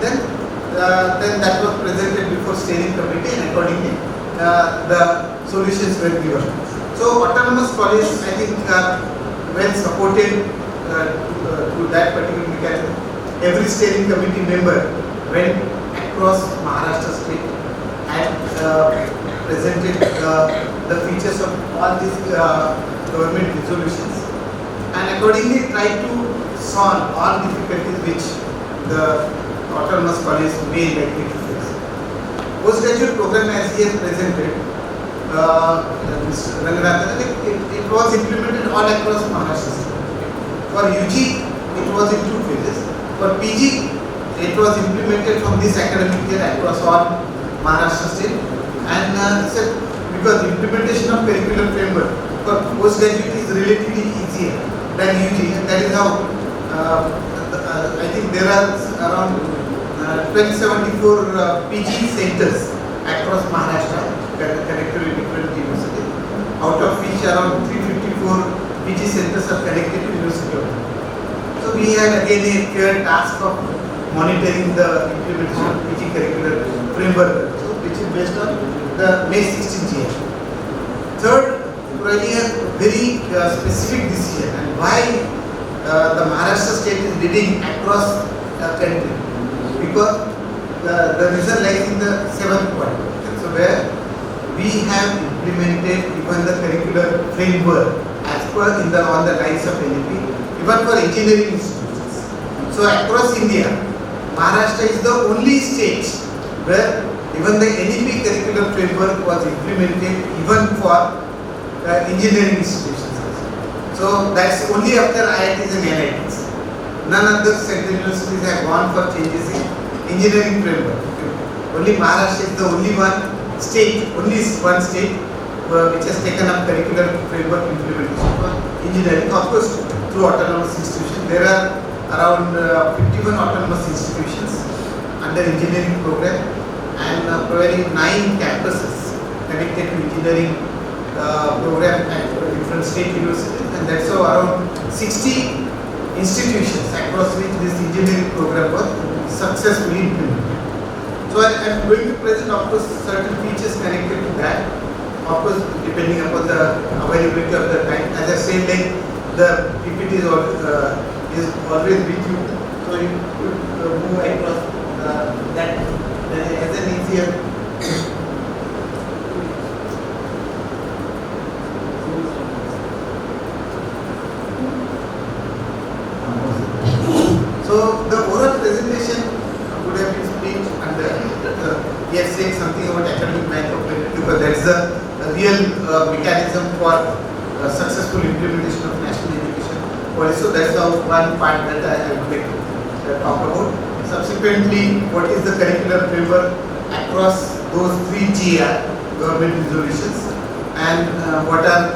C: then that was presented before steering committee, and accordingly the solutions were given. So autonomous colleges, I think, are well supported to that particular mechanism. Every steering committee member went across Maharashtra state and presented the features of all these government resolutions, and accordingly tried to solve all difficulties which the autonomous colleges may likely to face. Postgraduate program, as he has presented, Mr. Ravindra, it was implemented all across Maharashtra state. For UG, it was in 2 phases. For PG, it was implemented from this academic year across all Maharashtra state. And because implementation of curricular framework for postgraduate is relatively easier than UG, and that is how I think there are around 1274 PG centers across Maharashtra connected with different universities, out of which around 354 PG centers are connected to University of Mumbai. So we had again a clear task of monitoring the implementation of PG curricular framework, which is based on the May 16 GA. Third, really a very specific decision, and why the Maharashtra state is leading across the country, because the reason lies in the 7th point. So where we have implemented even the curricular framework as per on the lines of NEP, even for engineering institutions. So across India, Maharashtra is the only state where even the NEP curricular framework was implemented even for engineering institutions. So that's only after IITs and NITs. None other central universities have gone for changes in engineering framework. Only Maharashtra is the only one state which has taken up curricular framework implementation for engineering. Of course, through autonomous institutions, there are around 51 autonomous institutions under engineering program, and providing 9 campuses connected to engineering program at different state universities, and that's how around 60 institutions across which this engineering program was successfully implemented. So I am going to present, of course, certain features connected to that, of course, depending upon the availability of the time. As I said, like the PPT is always with you, so you could move across that as an easier. So the oral presentation would have been split under we are saying something about academic microcredit, because that's the real mechanism for successful implementation of national education policy. So that's the one part that I would like to talk about. Subsequently, what is the curricular framework across those 3 GR government resolutions, and what are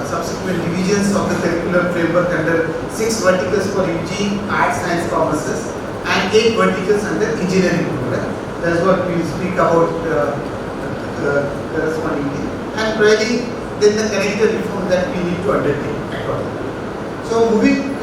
C: subsequent divisions of the curricular framework under 6 verticals for UG, Arts, Science, Commerces, and 8 verticals under engineering program. That's what we will speak about correspondingly. And really, then the connected reform that we need to undertake accordingly. So moving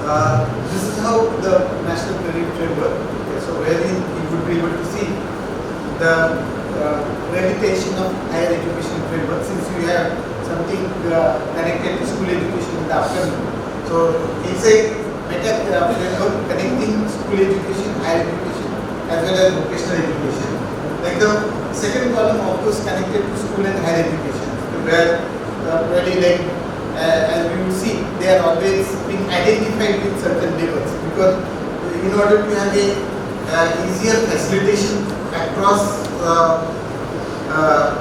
C: this is how the national credit framework. Okay, so wherein you would be able to see the accreditation of higher education framework, since we have something connected to school education in the afternoon. So it's a meta framework connecting school education, higher education, as well as vocational education. Like the second column, of course, connected to school and higher education, where really like as we will see, they are always being identified with certain levels, because in order to have a easier facilitation across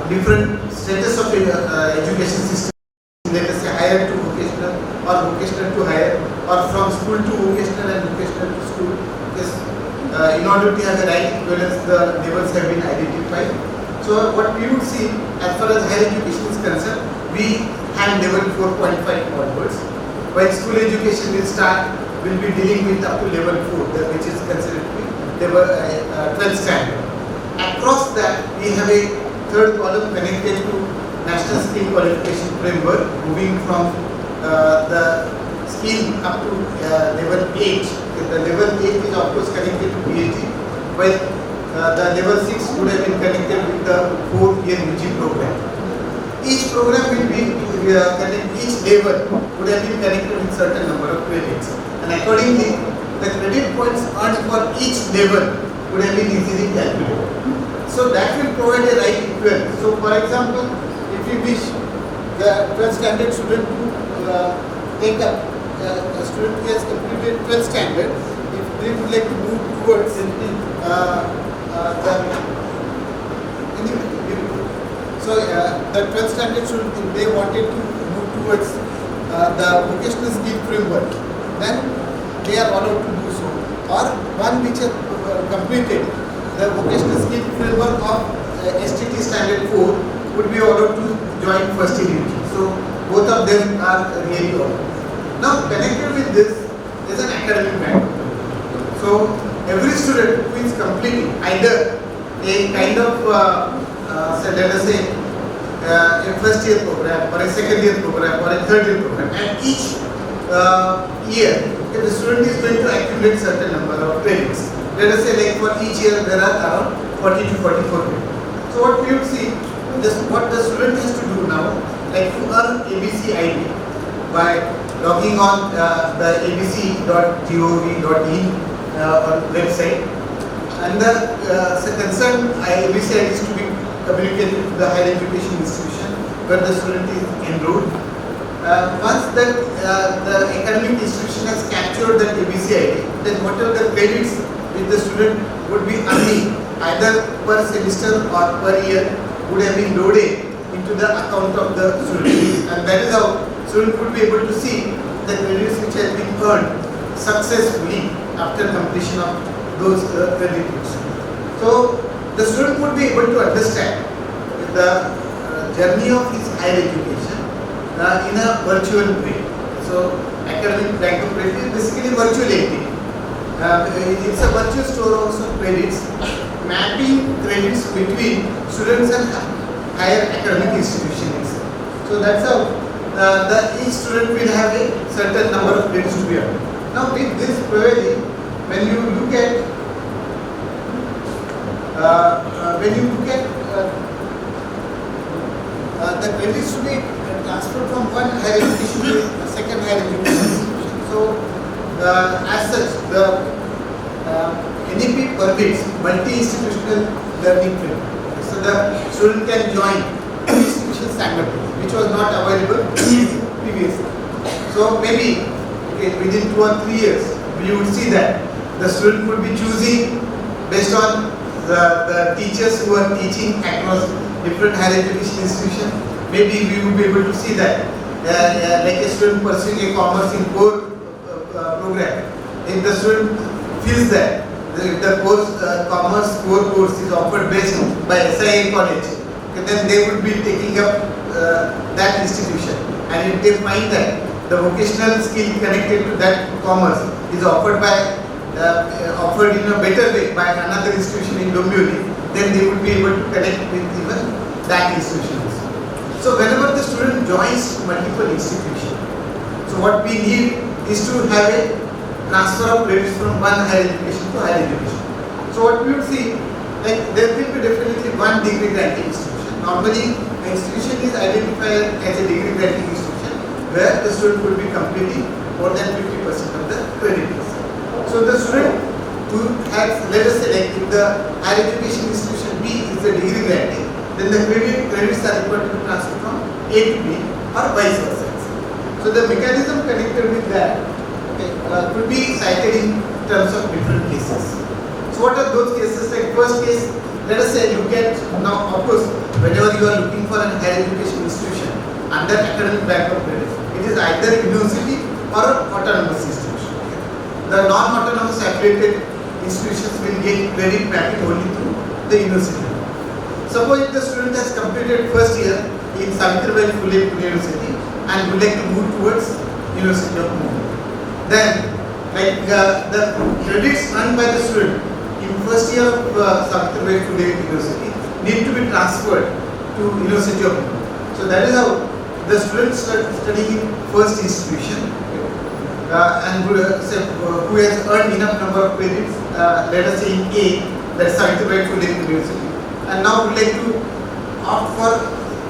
C: different status of education system, let us say higher to vocational or vocational to higher, or from school to vocational and vocational to school. Yes, in order to have a right equivalence, the levels have been identified. So what we would see as far as higher education is concerned, we have level 4.5 onwards, while school education will be dealing with up to level 4, which is considered to be level 12th standard. Across that, we have a third column connected to national skill qualification framework, moving from the skill up to level 8. The level 8 is of course connected to PhD, while the level 6 would have been connected with the 4-year UG program. Each program will be each level would have been connected with certain number of credits, and accordingly the credit points earned for each level would have been easily calculated. So that will provide a right equivalence. So for example, if you wish the 12th standard student to
D: take up a student who has completed 12th standard, if they would like to move towards so the 12th standard student, if they wanted to move towards the vocational skill framework, then they are allowed to do so. Or one which has completed the vocational skill framework of STT standard 4 would be allowed to join first year. So both of them are really allowed. Now connected with this is an academic background. So every student who is completing either a kind of let us say a first year program or a second year program or a third year program, and each year the student is going to accumulate certain number of credits. Let us say like for each year there are around 40 to 44 credits. So what we would see, what the student has to do now, like to earn ABC ID by logging on the abc.gov.in website, and the concerned ABC ID is to be communicated to the higher education institution where the student is enrolled. Once that the academic institution has captured that ABC ID, then whatever the credits which the student would be earning either per semester or per year would have been loaded into the account of the student, and that is how student would be able to see the credits which has been earned successfully after completion of those credits. So the student would be able to understand the journey of his higher education in a virtual way. So academic bank of credit is basically virtual activity. It's a virtual store also of credits, mapping credits between students and higher academic institutions. So that's how each student will have a certain number of credits to be earned. Now with this probably, when you look at the credits to be transferred from one higher education to a second higher education institution. So as such, the NEP permits multi-institutional learning framework. So the student can join two institutions simultaneously, which was not available previously. So maybe within 2 or 3 years, we would see that the student would be choosing based on the teachers who are teaching across different higher education institutions. Maybe we would be able to see that like a student pursuing a commerce in core program, if the student feels that the course commerce core course is offered based by S.I.A college, then they would be taking up that institution, and if they find that the vocational skill connected to that commerce is offered in a better way by another institution in Dombivali, then they would be able to connect with even that institution. So whenever the student joins multiple institutions, so what we need is to have a transfer of credits from one higher education to higher education. So what we would see, like there will be definitely one degree granting institution. Normally, the institution is identified as a degree granting institution where the student will be completing more than 50% of the credits. So the student who has, let us say, like if the higher education institution B is the degree granting, then the credits are required to be transferred from A to B or vice versa. So the mechanism connected with that could be cited in terms of different cases. So what are those cases? Like first case, let us say look at, now of course whenever you are looking for an higher education institution under academic bank of credit, it is either university or an autonomous institution. The non-autonomous affiliated institutions will get credit mapping only through the university. Suppose if the student has completed first year in S.I.A University and would like to move towards University of Mumbai, then like the credits earned by the student in first year of S.I.A University need to be transferred to University of Mumbai. So that is how the student studying in first institution and who has earned enough number of credits, let us say in A, that is S.I.A University, and now would like to opt for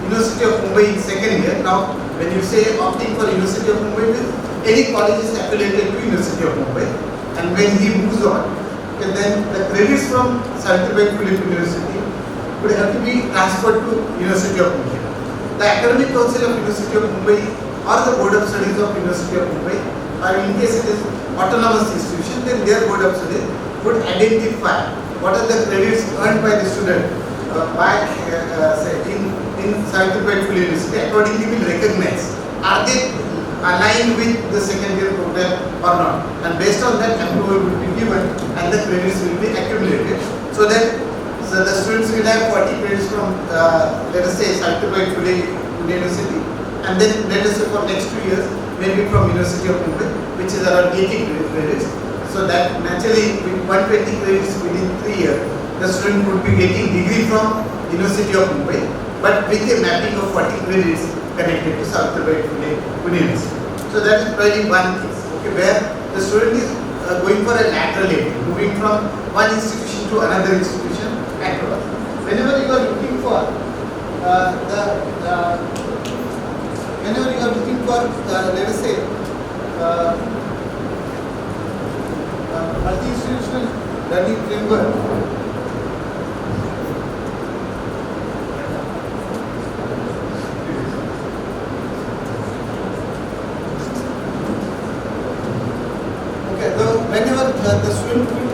D: University of Mumbai in second year. Now when you say opting for University of Mumbai, any college is affiliated to University of Mumbai, and when he moves on, then the credits from S.I.A University would have to be transferred to University of Mumbai. The Academic Council of University of Mumbai or the Board of Studies of University of Mumbai, or in case it is autonomous institution, then their Board of Studies would identify what are the credits earned by the student say in Savitribai Phule University. Accordingly, will recognize are they aligned with the second year program or not, and based on that approval will be given and the credits will be accumulated, so that the students will have 40 credits from let us say Savitribai Phule University, and then let us say for next 2 years maybe from University of Mumbai, which is around 80 credits. So that naturally with 120 credits within 3 years, the student would be getting degree from University of Mumbai, but with a mapping of 40 credits connected to Savitribai Phule University. So that is probably one case, okay, where the student is going for a lateral entry, moving from one institution to another institution across. Whenever you are looking for let us say multi-institutional learning framework, okay, so whenever the student will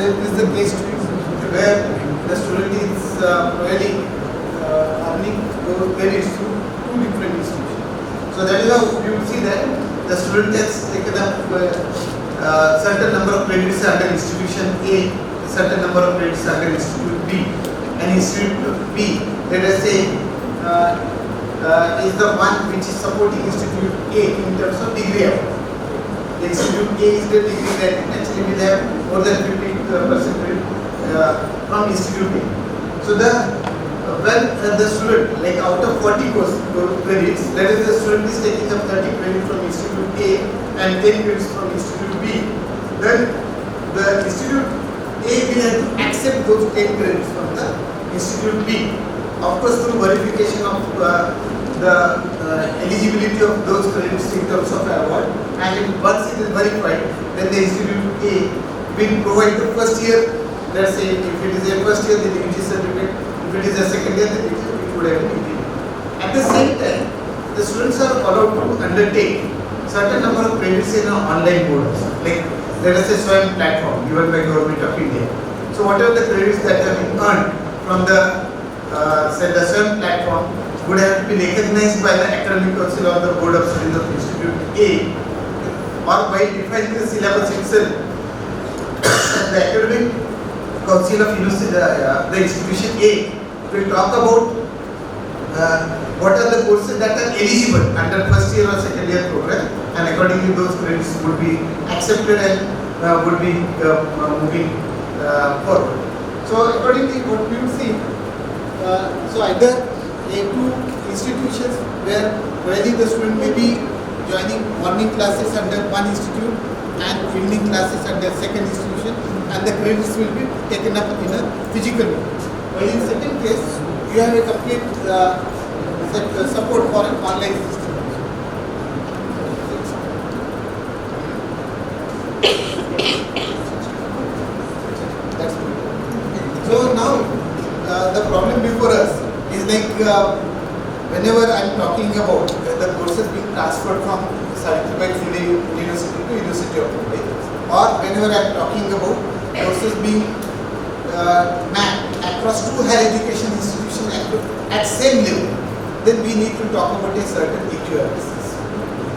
D: this is the case where the student is really earning those credits through two different institutions. So that is how you will see that the student has taken up certain number of credits under institution A, certain number of credits under institute B, and institute B, let us say, is the one which is supporting institute A in terms of degree award. The institute A is the degree that actually will have more than 50% from institute A. So when the student, like out of 40 course credits, that is the student is taking up 30 credits from institute A and 10 credits from institute B, then the institute A will have to accept those 10 credits from the institute B. Of course, through verification of the eligibility of those credits in terms of award, and once it is verified, then the institute A will provide the first year. Let's say if it is a first year, the degree certificate. If it is a second year, then it would have been degree. At the same time, the students are allowed to undertake certain number of credits in an online mode, like let us say S.I.A platform given by Government of India. So whatever the credits that have been earned from the say the S.I.A platform would have to be recognized by the academic council or the board of studies of institute A, or by defining the syllabus itself. The academic council of university, the institution A, will talk about what are the courses that are eligible under first year or second year program, and accordingly those credits would be accepted and would be moving forward. So accordingly what we will see, so either two institutions where really the student may be joining morning classes under one institute and evening classes under second institution, and the credits will be taken up in a physical way. While in second case, you have a complete support for an online system. That's good. So now the problem before us is like whenever I am talking about the courses being transferred from Savitribai Phule University to University of Mumbai, or whenever I am talking about courses being mapped across two higher education institutions at same level, then we need to talk about a certain equivalences.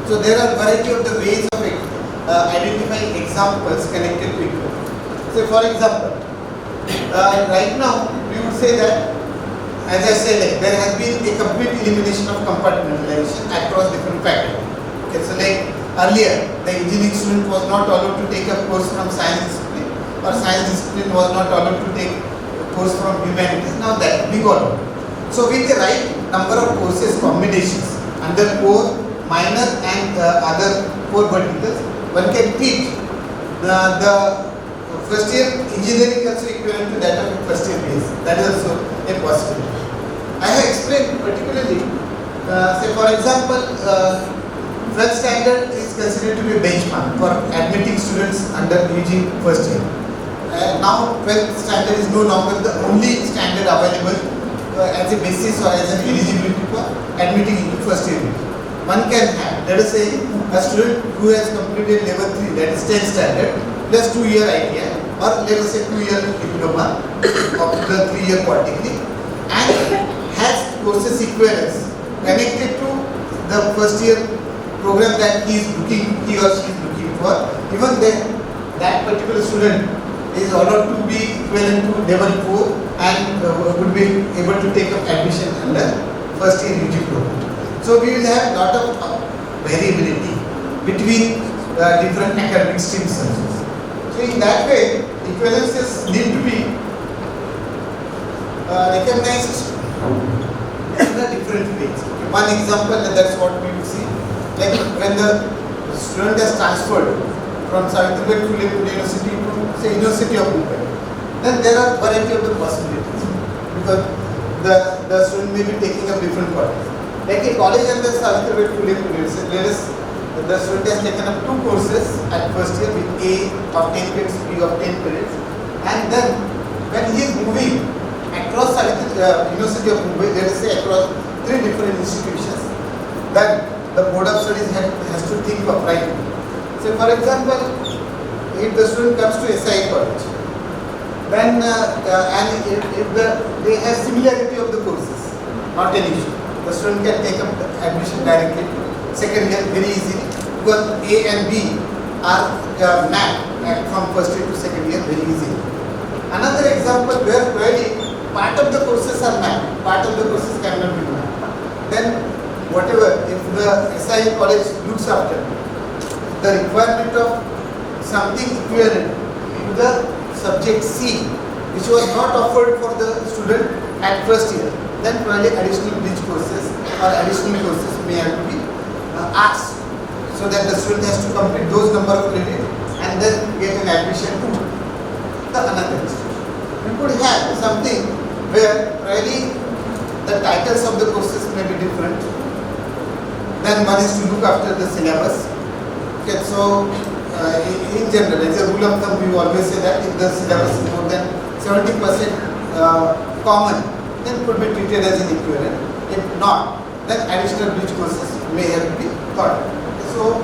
D: So there are variety of the ways of identifying examples connected to equivalence. So for example, right now we would say that, as I said, like, there has been a complete elimination of compartmentalization across different faculty. Okay, so like earlier, the engineering student was not allowed to take a course from science discipline, or science discipline was not allowed to take a course from humanities. Now that we got it. So with the right number of courses combinations under core, minor and other core verticals, one can teach the first year engineering also equivalent to that of a first year base. That is also a possibility. I have explained particularly, say for example, 12th standard is considered to be a benchmark for admitting students under UG first year. Now 12th standard is no longer the only standard available as a basis or as an eligibility for admitting into first year. One can have, let us say, a student who has completed level 3, that is 10th standard, plus 2-year ITI, or let us say 2-year diploma of the 3-year polytechnic, and has courses equivalence connected to the first year program that he or she is looking for. Even then, that particular student is allowed to be equivalent to level 4 and would be able to take up admission under first year UG program. So we will have lot of variability between different academic streams. So in that way, equivalences need to be recognized in a different ways. One example, and that's what we will see, like when the student has transferred from Savitribai Phule University to say University of Mumbai, then there are variety of the possibilities because the student may be taking up different courses. Like a college under Savitribai Phule University, the student has taken up 2 courses at first year with A of 10 credits, B of 10 credits, and then when he is moving across University of Mumbai, let us say across 3 different institutions, then the board of studies has to think of right. So for example, if the student comes to S.I.A college, then and if they have similarity of the courses, not an issue, the student can take up the admission directly to second year very easily because A and B are mapped from first year to second year very easily. Another example where really part of the courses are mapped, part of the courses cannot be mapped. Then whatever, if the S.I.A college looks after the requirement of something equivalent to the subject C, which was not offered for the student at first year, then probably additional bridge courses or additional courses may have to be asked, so that the student has to complete those number of credits and then get an admission to the another institution. We could have something where really the titles of the courses may be different. Then one is to look after the syllabus. Okay, so in general, as a rule of thumb, we always say that if the syllabus is more than 70% common, then it could be treated as an equivalent. If not, then additional bridge courses may have to be taught. So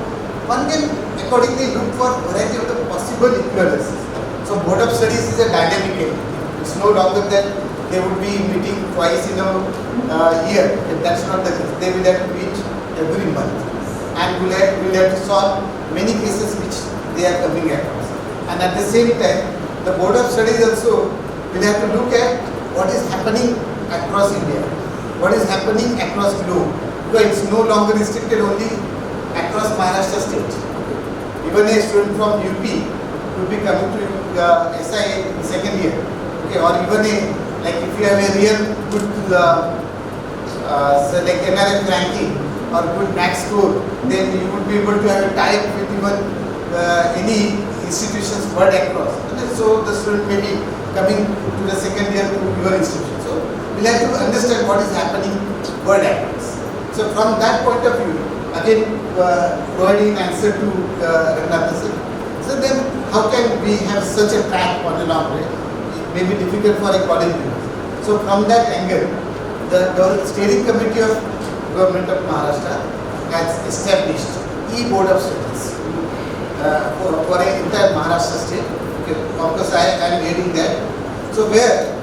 D: one can accordingly look for variety of the possible equivalences. So board of studies is a dynamic entity. It's no longer that they would be meeting twice in a year. If that's not the case, they will have to meet every month, and will have to solve many cases which they are coming across. And at the same time, the board of studies also will have to look at what is happening across India, what is happening across globe, because it's no longer restricted only across Maharashtra state. Even a student from UP could be coming to S.I.A in second year, okay, or even like if you have a real good so like NRF ranking or good max score, then you would be able to have a tie-up with even any institutions world across. And so the student may be coming to the second year to your institution. So we'll have to understand what is happening world across. So from that point of view, again providing an answer to Ravindra. So then how can we have such a track on the long way? It may be difficult for a college university. So from that angle, the steering committee of Government of Maharashtra has established E-Board of Studies for an entire Maharashtra state. Okay, of course, I am heading that. So where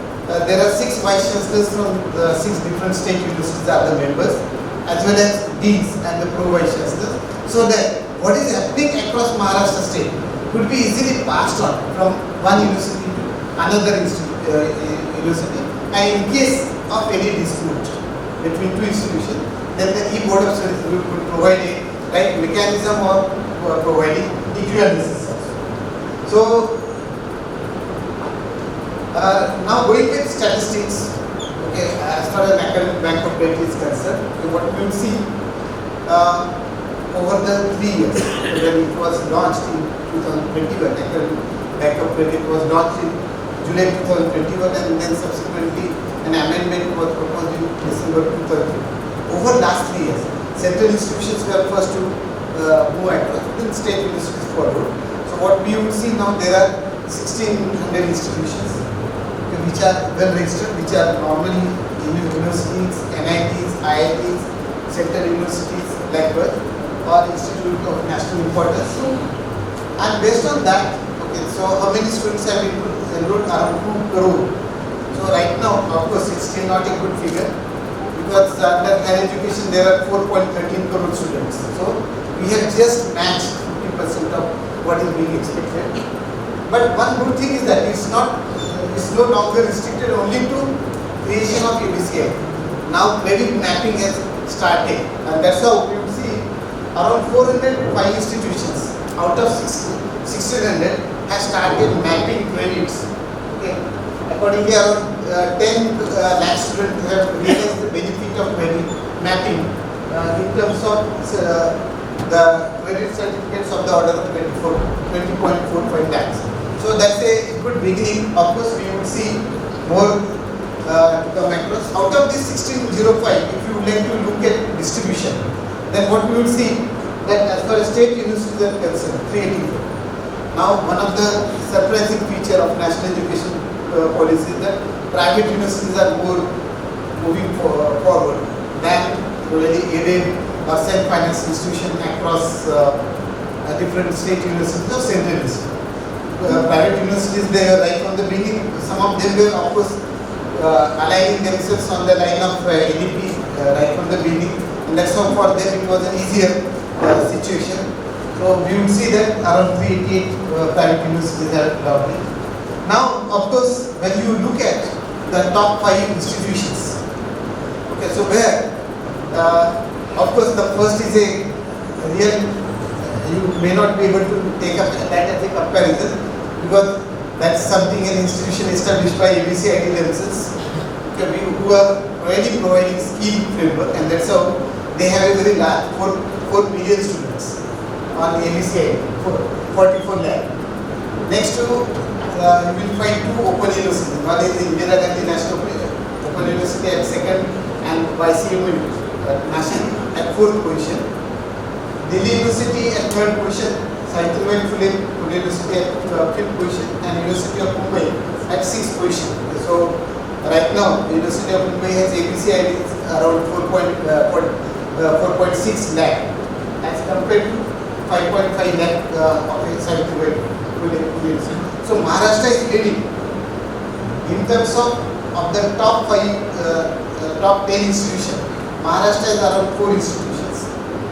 D: there are 6 vice chancellors from the 6 different state universities are the members, as well as deans and the pro vice chancellors, so that what is happening across Maharashtra state could be easily passed on from one university to another university, and in case of any dispute between 2 institutions, then the E-Board of Studies would provide a right mechanism of providing equivalences. So Now going with statistics, okay, as far as academic bank of credit is concerned, okay, what we will see over the 3 years, when it was launched in 2021, academic bank of credit was launched in July 2021 and then subsequently an amendment was proposed in December 2020. Over last 3 years, central institutions were first to move across, then state universities followed. So what we would see now, there are 1600 institutions which are well registered, which are normally universities, NITs, IITs, central universities like that, or institute of national importance. And based on that, okay, so how many students have been enrolled? Around 2 crore. So right now, of course, it's still not a good figure because under higher education there are 4.13 crore students. So we have just matched 50% of what is being expected. But one good thing is that it's no longer restricted only to creation of ABCI. Now credit mapping has started, and that's how we will see around 405 institutions out of 1600 have started mapping credits. Okay. Accordingly, around 10 lakh students have realized the benefit of credit mapping in terms of the credit certificates of the order of 20.45 lakhs. So that's a good beginning. Of course, we would see more to come across. Out of this 1605, if you would like to look at distribution, then what we will see that as far as state universities are concerned, 384. Now, one of the surprising feature of national education policy is that private universities are more moving forward than already aided or self-financed institution across different state universities or central universities. Private universities, they are right from the beginning. Some of them were, of course, aligning themselves on the line of NEP right from the beginning, and that's how for them it was an easier situation. So we will see that around 388 private universities are adopted. Now, of course, when you look at the top 5 institutions, okay, so where, of course, the first is a real, you may not be able to take up that as a comparison because that's something an institution established by ABCID themselves, okay, who are already providing skill framework, and that's how they have a very large 4 million students on ABCID, 44 lakh. Next to you will find 2 open universities. One is Indira Gandhi National Open University at 2nd and YCM National at 4th position. Delhi University at 3rd position, Savitribai Phule University at 5th position, and University of Mumbai at 6th position. So right now, University of Mumbai has ABCID around 4.6 lakh as compared to 5.5 lakh of Savitribai Phule University. So Maharashtra is leading in terms of the top 10 institutions. Maharashtra is around 4 institutions.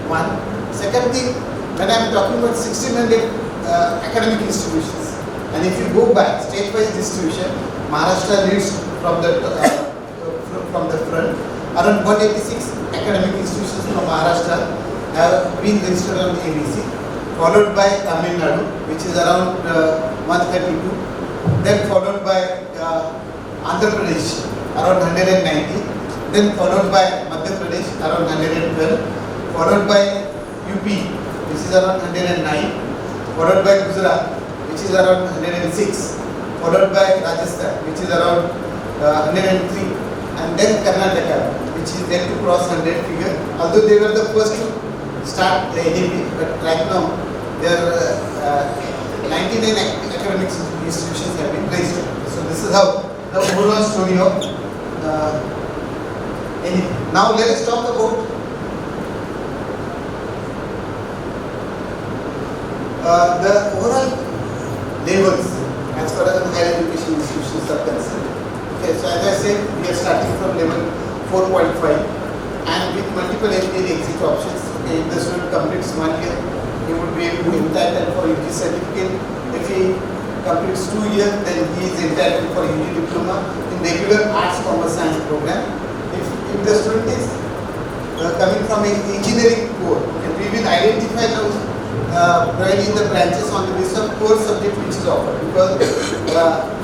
D: One. Second thing, when I am talking about 1600 academic institutions, and if you go back state-wise distribution, Maharashtra leads from the front. Around 186 academic institutions from Maharashtra have been registered on the ABC, followed by Tamil Nadu, which is around 132, then followed by Andhra Pradesh, around 190, then followed by Madhya Pradesh, around 112, followed by UP, which is around 109, followed by Gujarat, which is around 106, followed by Rajasthan, which is around 103, and then Karnataka, which is yet to cross 100 figure, although they were the first to start the NEP, but right now there are 99 academic institutions have been registered. So this is how the overall story of NEP. Now let us talk about the overall levels as far as higher education institutions are concerned. Okay, so as I said, we are starting from level 4.5 and with multiple entry exit options. Okay, if the student completes 1 year, he would be able to entitle for UG certificate. If he completes 2 years, then he is entitled for UG diploma in regular arts, commerce, science program. If the student is coming from an engineering core, okay, we will identify now providing the branches on the basis of core subject which is offered, because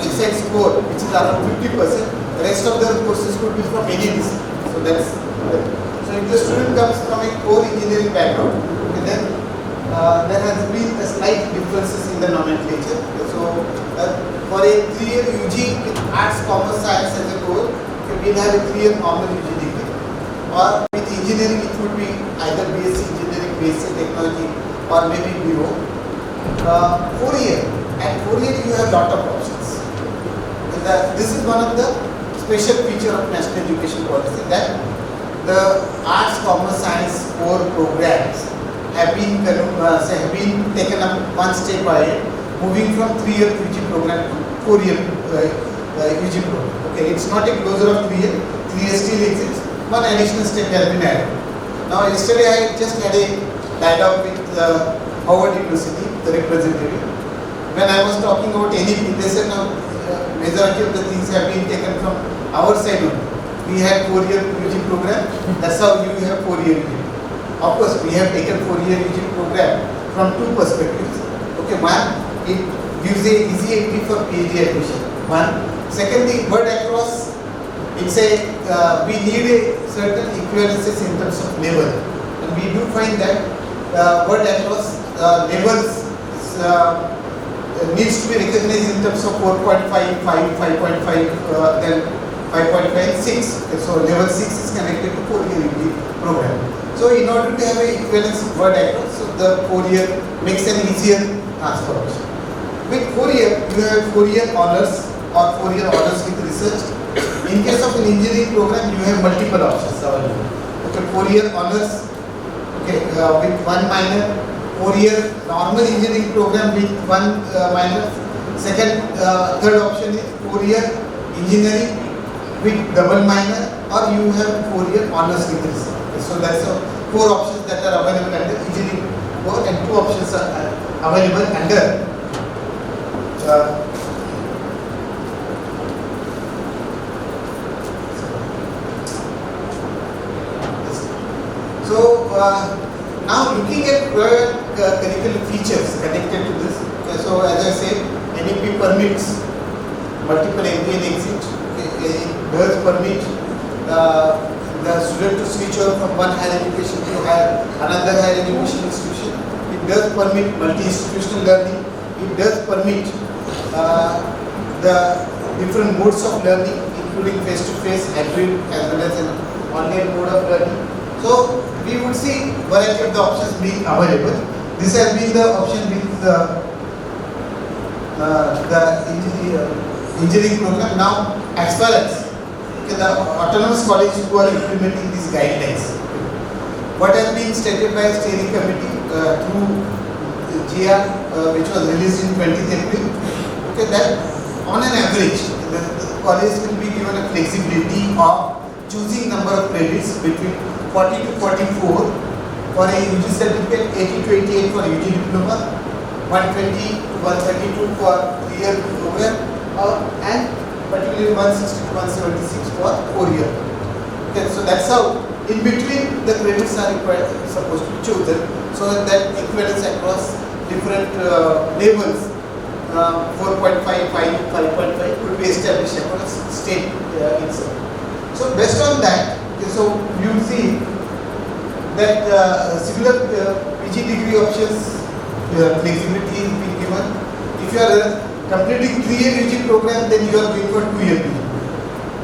D: besides core, which is around 50%, the rest of the courses could be from any discipline. So that's so if the student comes from a core engineering background, okay, then there has been a slight differences in the nomenclature. So for a 3-year UG with arts, commerce, science as a core, okay, we'll have a 3-year normal UG degree. Or with engineering, it would be either BSc engineering, BSc technology, or maybe BO. 4-year, and 4-year you have lot of options. And this is one of the special feature of national education policy, that the arts, commerce, science core programs have been taken up one step ahead, moving from 3-year UG program to 4-year UG program. Okay, it's not a closure of 3 years. 3 years still exists. One additional step has been added. Now, yesterday I just had a dialogue with Howard University, the representative. When I was talking about NEP, they said now majority of the things have been taken from our side only. We had 4-year UG program. That's how you have 4-year UG. Of course, we have taken 4-year UG program from 2 perspectives. Okay, one, it gives a easy entry for PhD admission. One. Secondly, word across, it's a we need a certain equivalences in terms of level, and we do find that word across levels needs to be recognized in terms of 4.5, 5, 5.5, then 5.5 and 6. Okay, so level 6 is connected to 4-year UG program. So in order to have a equivalence word across, so the 4-year makes an easier transfer option. With 4-year, you have 4-year honors or 4-year honors with research. In case of an engineering program, you have multiple options available. Okay, 4-year honors, okay, with 1 minor, 4-year normal engineering program with 1 minor. Third option is 4-year engineering with double minor, or you have 4-year honors with research. Okay, so that's the 4 options that are available under engineering core, and 2 options are available under now looking at curricular features connected to this. Okay, so as I said, NEP permits multiple entry and exit. Okay, it does permit the student to switch over from one higher education to another higher education institution. It does permit multi-institutional learning. It does permit the different modes of learning, including face-to-face, hybrid, as well as an online mode of learning. So we would see variety of the options being available. This has been the option with the engineering program. Now, as far as the autonomous colleges who are implementing these guidelines, what has been stated by steering committee through GR, which was released in 20th April, okay, that on an average, the college will be given a flexibility of choosing number of credits between 40 to 44 for a UG certificate, 80 to 88 for UG diploma, 120 to 132 for 3-year program, and particularly 160 to 176 for 4-year. Okay, so that's how in between the credits are supposed to be chosen, so that equivalence across different levels, 4.5, 5, 5.5 could be established across state itself. So based on that, okay, so you see that similar PG degree options flexibility is being given. If you are completing 3-year UG program, then you are going for 2-year PG.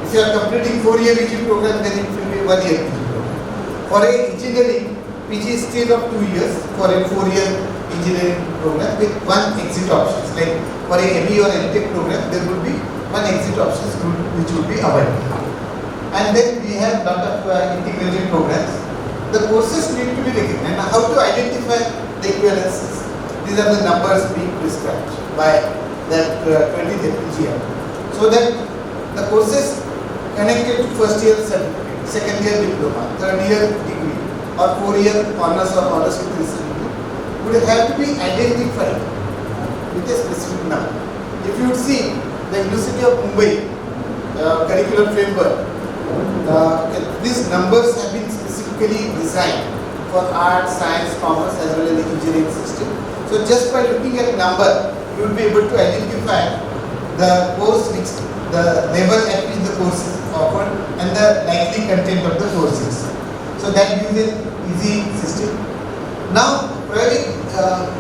D: If you are completing 4-year UG program, then it will be 1-year PG program. For a engineering, PG is still of 2 years for a 4-year engineering program with 1 exit options. Like for a ME or MTech program, there will be 1 exit options which will be available. And then we have lot of integrated programs. The courses need to be recognized. Now, how to identify the equivalences? These are the numbers being prescribed by that 20th GR. So that the courses connected to 1st year certificate, 2nd year diploma, 3rd year degree, or 4-year honors or honors with research degree would have to be identified with a specific number. If you would see the University of Mumbai curriculum framework, these numbers have been specifically designed for arts, science, commerce as well as the engineering system. So just by looking at number, you will be able to identify the course which the level at which the course is offered and the likely content of the courses. So that gives an easy system. Now, really,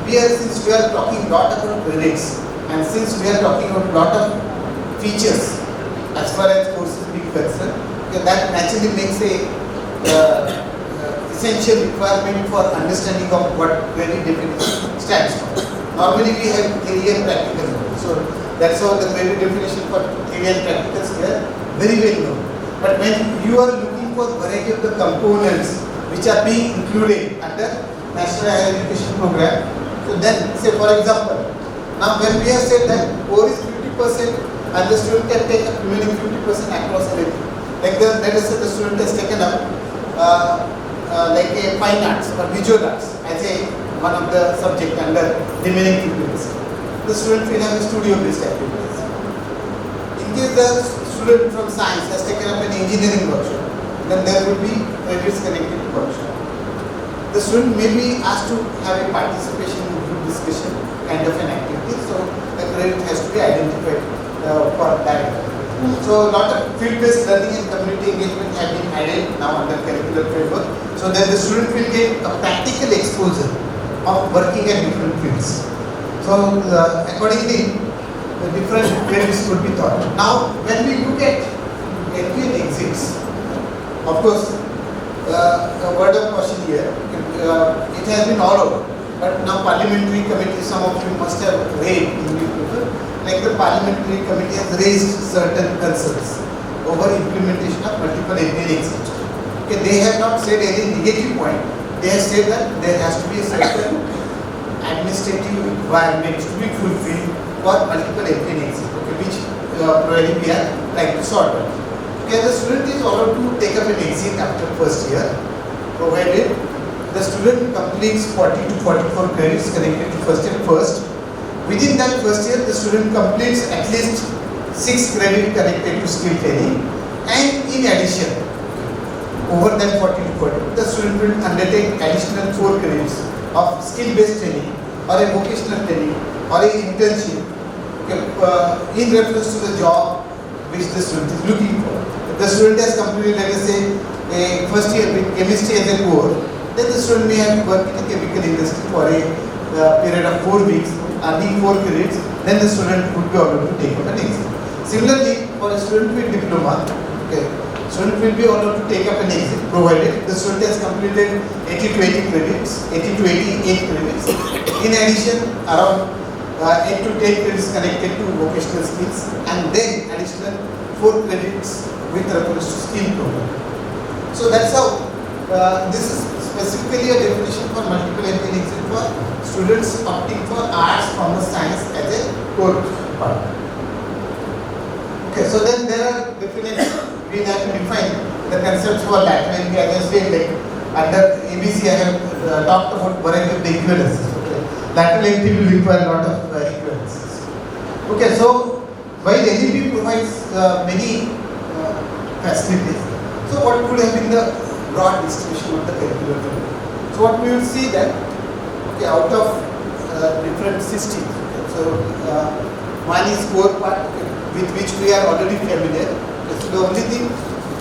D: since we are talking a lot about credits and since we are talking about a lot of features as far as courses being concerned, that naturally makes a essential requirement for understanding of what credit definition stands for. Normally we have theory and practical knowledge. So that's how the credit definition for theory and practicals are very well known. But when you are looking for variety of the components which are being included under National Higher Education Program, so then say for example, now when we have said that core is 50% and the student can take up remaining 50% across everything. Like let us say the student has taken up like a fine arts or visual arts as a one of the subject under remaining 50%. The student will have a studio-based activities. In case the student from science has taken up an engineering workshop, then there will be credits connected to workshop. The student may be asked to have a participation in group discussion kind of an activity, so the credit has to be identified for that. So a lot of field-based learning and community engagement have been added now under curricular framework, so that the student will get a practical exposure of working at different fields. So accordingly, the different credits could be taught. Now, when we look at entry and exits, of course, a word of caution here, it has been all over. But now parliamentary committee, some of you must have read in newspaper, like the parliamentary committee has raised certain concerns over implementation of multiple entry and exit. Okay, they have not said any negative point. They have said that there has to be a certain administrative requirements to be fulfilled for multiple entry and exit, okay, which probably we are trying to sort out. Okay, the student is allowed to take up an exit after first year, provided the student completes 40 to 44 credits connected to first year first. Within that first year, the student completes at least 6 credits connected to skill training, and in addition, over that 40 to 40, the student will undertake additional 4 credits of skill-based training or a vocational training or an internship in reference to the job which the student is looking for. If the student has completed, let us say, a first year with chemistry as a core, then the student may have to work in the chemical industry for a period of 4 weeks, earning 4 credits, then the student would be able to take up an exit. Similarly, for a student with diploma, student will be allowed to take up an exit provided the student has completed 80 to 80 credits, 80 to 88 credits. In addition, around 8 to 10 credits connected to vocational skills, and then additional 4 credits with reference to skill program. So that's how this is specifically a definition for multiple entry and exit for students opting for arts, commerce, science as a core part. Okay, so then there are definitions. We have to define the concepts for lateral entry. As I said, like under ABC, I have talked about variety of the equivalences. Okay. Lateral entry will require a lot of equivalences. Okay, so while LEP provides many facilities, so what could have been the broad distribution of the curriculum? So what we will see that, okay, out of different systems, okay, so one is core part, okay, with which we are already familiar. So the only thing,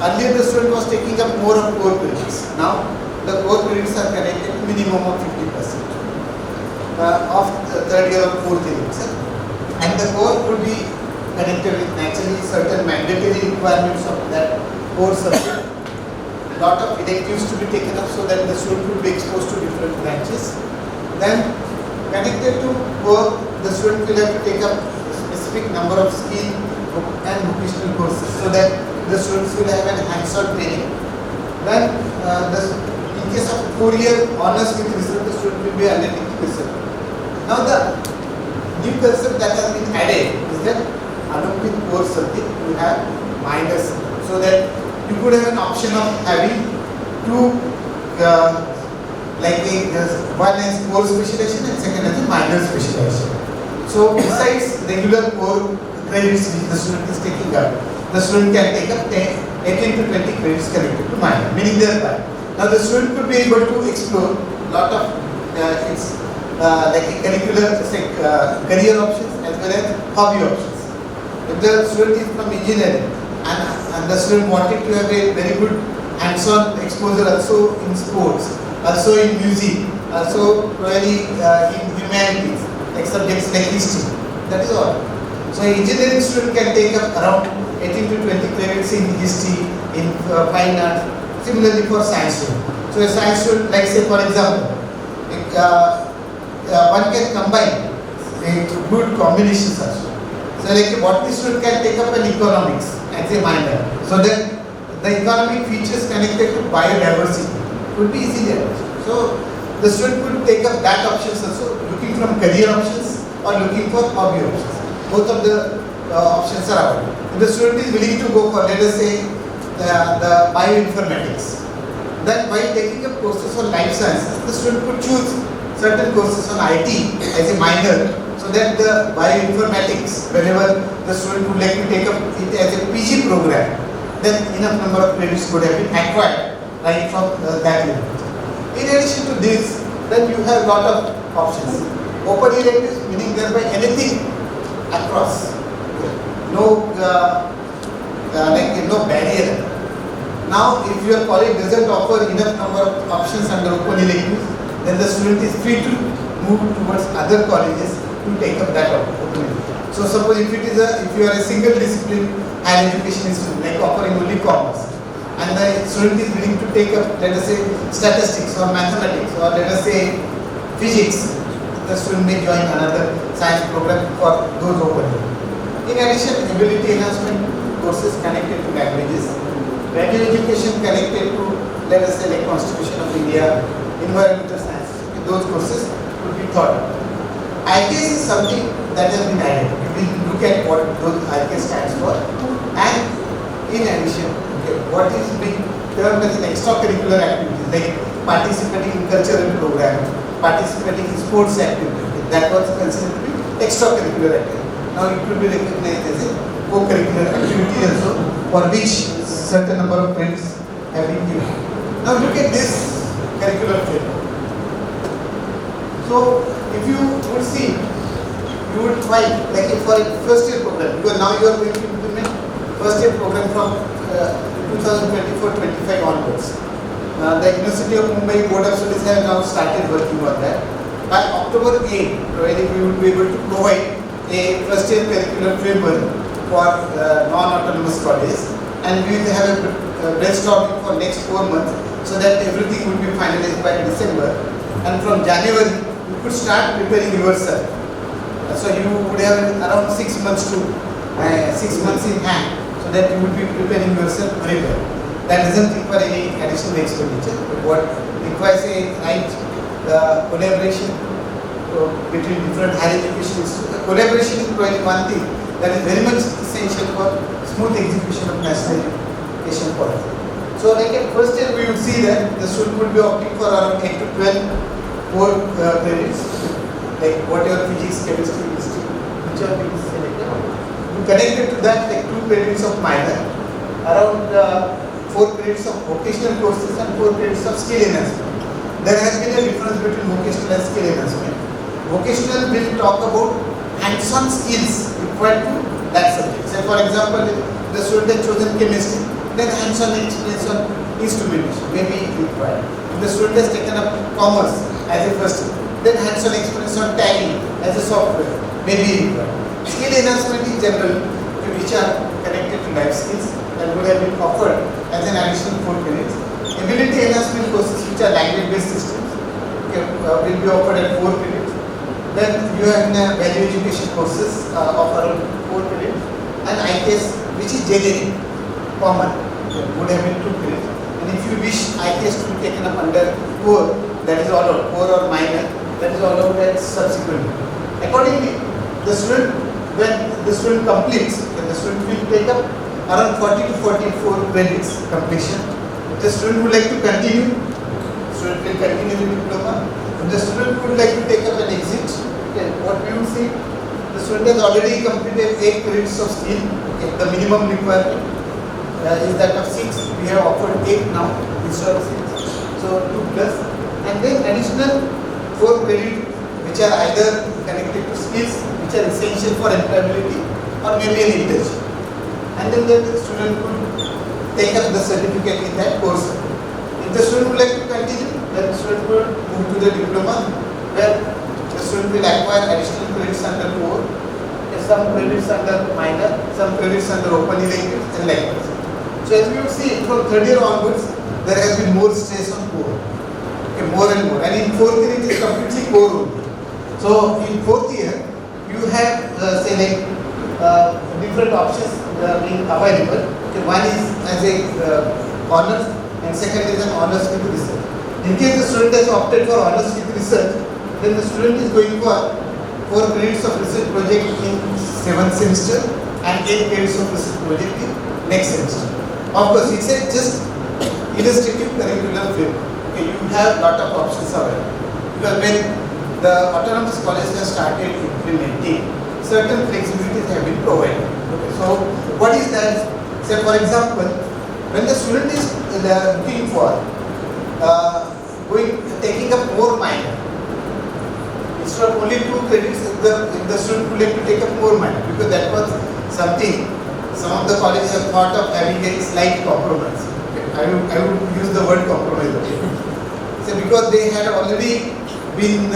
D: earlier the student was taking up more of core credits. Now the core credits are connected to minimum of 50% of the third year or fourth year itself. And the core would be connected with naturally certain mandatory requirements of that core subject. A lot of electives to be taken up so that the student would be exposed to different branches. Then connected to core, the student will have to take up a specific number of skill and vocational courses so that the students will have an hands-on training. Then in case of 4-year honors with research, the student will be undertaking research. Now the new concept that has been added is that along with core subject you have minors, so that you could have an option of having 2 one is core specialization and second is minor specialization. So besides regular core credits which the student is taking up, the student can take up 18 to 20 credits connected to minor, meaning thereby Now the student could be able to explore lot of its like a curricular career options as well as hobby options. If the student is from engineering and the student wanted to have a very good hands-on exposure also in sports, also in music, also really in humanities, like subjects like history, that is all. So an engineering student can take up around 18 to 20 credits in history, in fine arts, similarly for science student. So a science student, like say for example, one can combine good combinations also. So like a botany student can take up an economics as a minor. So then the economic features connected to biodiversity would be easy there. So the student could take up that options also, looking from career options or looking for hobby options. Both of the options are available. If the student is willing to go for, let us say, the bioinformatics, then by taking up courses on life sciences, the student could choose certain courses on IT as a minor, so that the bioinformatics, whenever the student would like to take up it as a PG program, then enough number of credits could have been acquired right from that level. In addition to this, then you have lot of options. Open electives, meaning thereby anything across. No no barrier. Now, if your college doesn't offer enough number of options under open electives, then the student is free to move towards other colleges to take up that open election. So, suppose if you are a single discipline higher education institute, like offering only commerce, and the student is willing to take up, let us say, statistics or mathematics or let us say physics, the student may join another science program for those open. In addition, ability enhancement courses connected to languages, graduate education connected to, let us say, like Constitution of India, environmental science, those courses would be taught. IKS is something that has been added. We look at what those IKS stands for, and in addition, what is being termed as an extracurricular activities, like participating in cultural program, participating in sports activities, that was considered to be extracurricular activity. Now it could be recognized as a co-curricular activity also, for which certain number of credits have been given. Now look at this curricular framework. So if you would see, you would find like for a first year program, because now you are going to implement first year program from 2024-25 onwards. The University of Mumbai Board of Studies have now started working on that. By October 8, we will be able to provide a first year curricular framework for non-autonomous colleges, and we will have a brainstorming for next 4 months, so that everything will be finalized by December, and from January you could start preparing yourself. So you would have around 6 months to 6 months in hand, so that you would be preparing yourself very well. That doesn't require any additional expenditure, but what requires a right collaboration between different higher education institutions. Collaboration is probably one thing that is very much essential for smooth execution of national education policy. So like at first year we would see that the student would be opting for around 8 to 12 core credits, like whatever physics, chemistry, history, which are being selected. Connected to that, like 2 credits of minor, around 4 credits of vocational courses and 4 credits of skill enhancement. There has been a difference between vocational and skill enhancement. Vocational will talk about hands-on skills required to that subject. Say for example, the student has chosen chemistry, then hands-on experience on instrumentation may be required. If the student has taken up commerce as a first, then hands-on experience on tagging as a software may be required. Skill enhancement in general, which are connected to life skills, that would have been offered as an additional 4 credits. Ability enhancement courses, which are language-based systems, will be offered at 4 credits. Then you have value education courses of around 4 credits, and IKS, which is generic, common, would have been 2 credits. And if you wish IKS to be taken up under core, that is allowed, core or minor, that is allowed at subsequently. Accordingly, the student, when the student completes, then the student will take up around 40 to 44 credits completion. If the student would like to continue, student will continue the diploma. If the student would like to take up an exit, then what we will see, the student has already completed 8 credits of skill. The minimum requirement is that of 6. We have offered 8 now instead of 6. So 2 plus, and then additional 4 credit which are either connected to skills which are essential for employability or maybe an internship. And then the student could take up the certificate in that course. If the student would like to continue, then the student will move to the diploma, where the student will acquire additional credits under core, some credits under minor, some credits under open electives and like that. So as we will see, from third year onwards, there has been more stress on core. Okay, more and more. And in fourth year, it is completely core only. So in fourth year, you have say like different options being available. Okay, one is as a honors, and second is an honors with research. In case the student has opted for honors with research, then the student is going for 4 credits of research project in 7th semester and 8 credits of research project in next semester. Of course, it's a just illustrative curriculum frame. Okay, you have lot of options available. Because when the autonomous colleges have started implementing, certain flexibilities have been provided. Okay, so what is that? Say for example, when the student is looking for taking up more minor, instead of only 2 credits, the student would like to take up more minor, because that was something some of the colleges have thought of having a slight compromise. Okay. I would use the word compromise. Okay. So because they had already been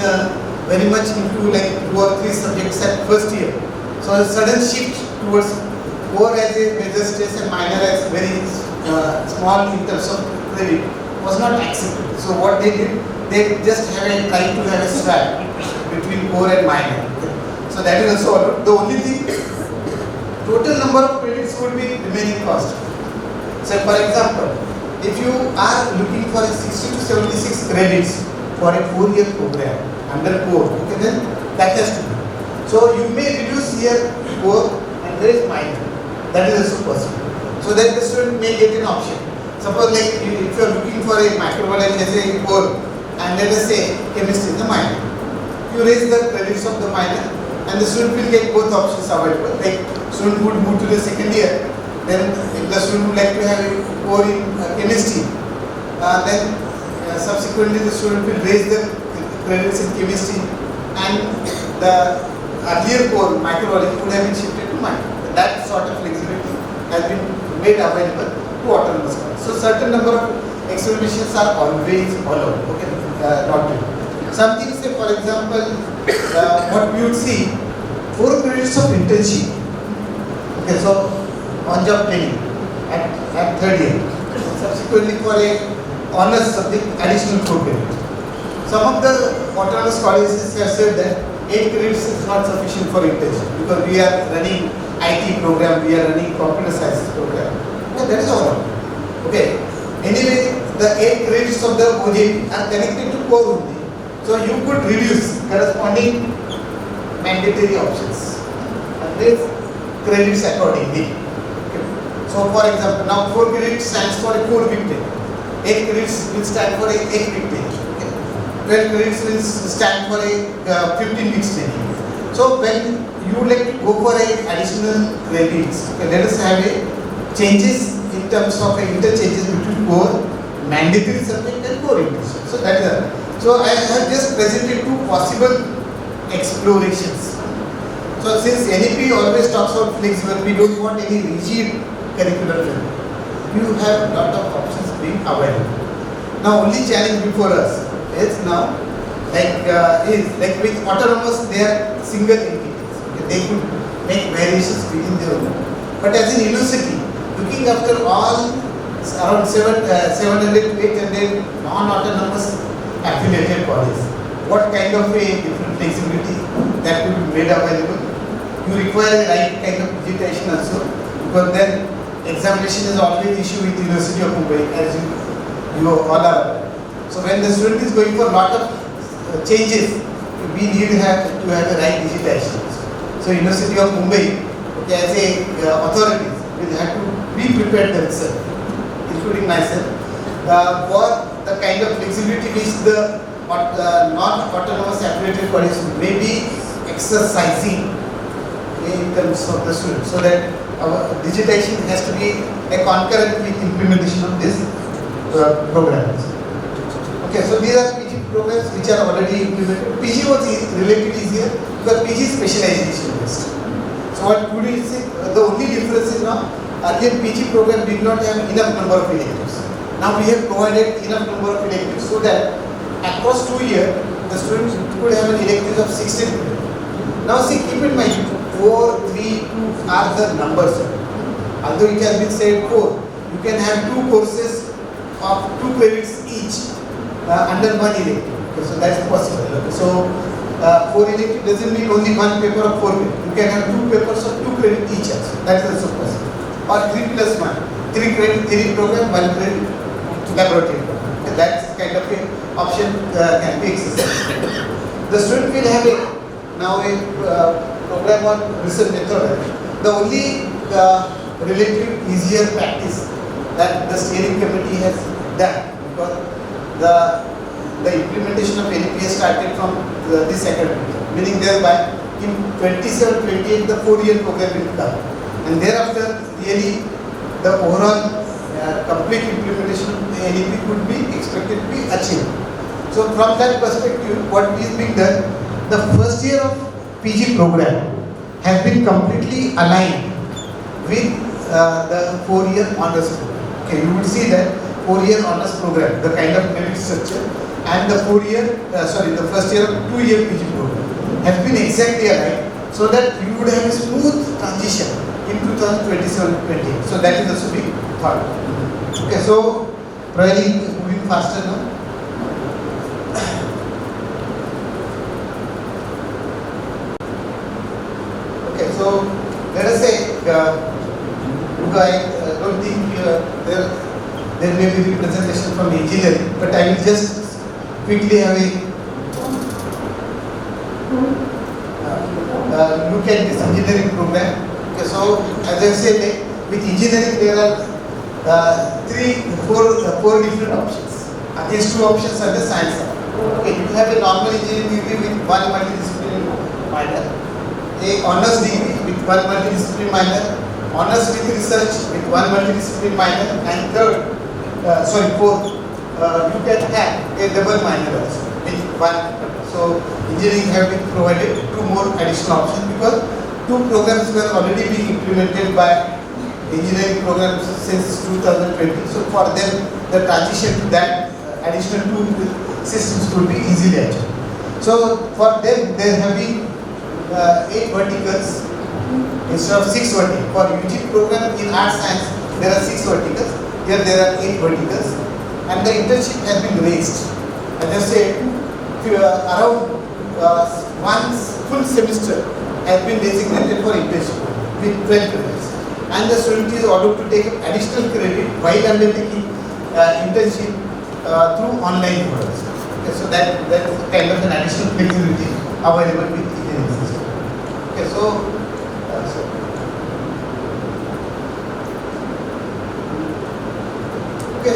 D: very much into like 2 or 3 subjects at first year, so a sudden shift towards core as a major stress and minor as very small in terms of credit was not acceptable. So what they did, they just tried to have a swap between core and minor. Okay. So that is also allowed. The only thing, total number of credits would be remaining constant. So for example, if you are looking for a 60 to 76 credits for a 4-year program under core, okay, then that has to be. So you may reduce here core and there is minor. That is also possible. So that the student may get an option. Suppose like if you are looking for a microbiology as a core and let us say chemistry is the minor. You raise the credits of the minor and the student will get both options available. Like student would move to the second year, then if the student would like to have a core in chemistry, then subsequently the student will raise the credits in chemistry and the earlier core microbiology would have been shifted to minor. That sort of flexibility has been made available to autonomous colleges. So certain number of explanations are always allowed. Okay, not due. Something say for example, what we would see, 4 credits of internship. Okay, so on-job training at third year. Subsequently for a honors subject, additional 4 credits. Some of the autonomous colleges have said that 8 credits is not sufficient for internship because we are running IT program, we are running computer sciences program. Okay, that is all. Okay. Anyway, the 8 credits of the OJT are connected to core only. So you could reduce corresponding mandatory options and this credits accordingly. Okay. So for example, now 4 credits stands for a 4 week training. 8 credits will stand for a 8 week training. Okay. 12 credits will stand for a 15 weeks training. So when you would like to go for a additional credits, okay, let us have a changes in terms of interchanges between core, mandatory subject and core internship. So that is a, so I have just presented 2 possible explorations. So since NEP always talks about flexible, we don't want any rigid curricular framework. You have lot of options being available. Now only challenge before us is now like with autonomous they are single entities. Okay, they could make variations within their own. But as an university, looking after all around 700 to 800 non-autonomous affiliated bodies, what kind of a different flexibility that could be made available? You require the right kind of digitization also, because then examination is always issued with the University of Mumbai, as you all are. So when the student is going for a lot of changes, we need to have the right digitization. So University of Mumbai, okay, as a authorities, will have to be prepared themselves, including myself, for the kind of flexibility which the non-autonomous affiliated bodies may be exercising in terms of the students, so that our digitization has to be a concurrent with implementation of this programs. Okay, so these are PG programs which are already implemented. PG was relatively easier because PG is specialization based. So what would you say? The only difference is now earlier PG program did not have enough number of electives. Now we have provided enough number of electives so that across 2 years the students could have an electives of 16. Now see, keep in mind 4, 3, 2 are the numbers. Although it has been said 4, you can have 2 courses of 2 credits each under one elective. Okay, so that's possible. So 4 elective doesn't mean only one paper of 4 credit. You can have 2 papers of 2 credit each also. That is also possible. Or 3 plus 1. 3 credit theory program, 1 credit laboratory program. Okay, that's kind of an option can be exercised. The student will have now a program on research methodology. The only relative easier practice that the steering committee has done, because the implementation of NEP started from this academic year, meaning thereby in 27-28 the 4-year program will come, and thereafter really the overall complete implementation of the NEP could be expected to be achieved. So from that perspective, what is being done, the first year of PG program has been completely aligned with the 4-year honors program. Okay, you would see that 4-year honors program, the kind of merit structure, and the the first year of 2-year PG program has been exactly aligned, so that you would have a smooth transition in 2027-28. So that is also being thought. Okay, so probably moving faster now. Okay, so let us say, I don't think there may be representation from engineering, but I will just quickly have a look at this engineering program. Okay, so as I said, with engineering there are 4 different options. These 2 options are the science. Okay, you have a normal engineering degree with 1 multidisciplinary minor, a honors degree with 1 multidisciplinary minor, honors with research with 1 multidisciplinary minor, and fourth, you can have a double minor also with 1. So engineering have been provided 2 more additional options because 2 programs were already being implemented by engineering programs since 2020. So for them, the transition to that additional 2 systems could be easily achieved. So for them, there have been 8 verticals instead of 6 verticals. For UG program in art science, there are 6 verticals. Here there are 8 verticals, and the internship has been raised. As I said, around 1 full semester has been designated for internship with 12 credits, and the student is ordered to take additional credit while undertaking internship through online methods. Okay, so that's kind of an additional flexibility available with engineering system. Okay,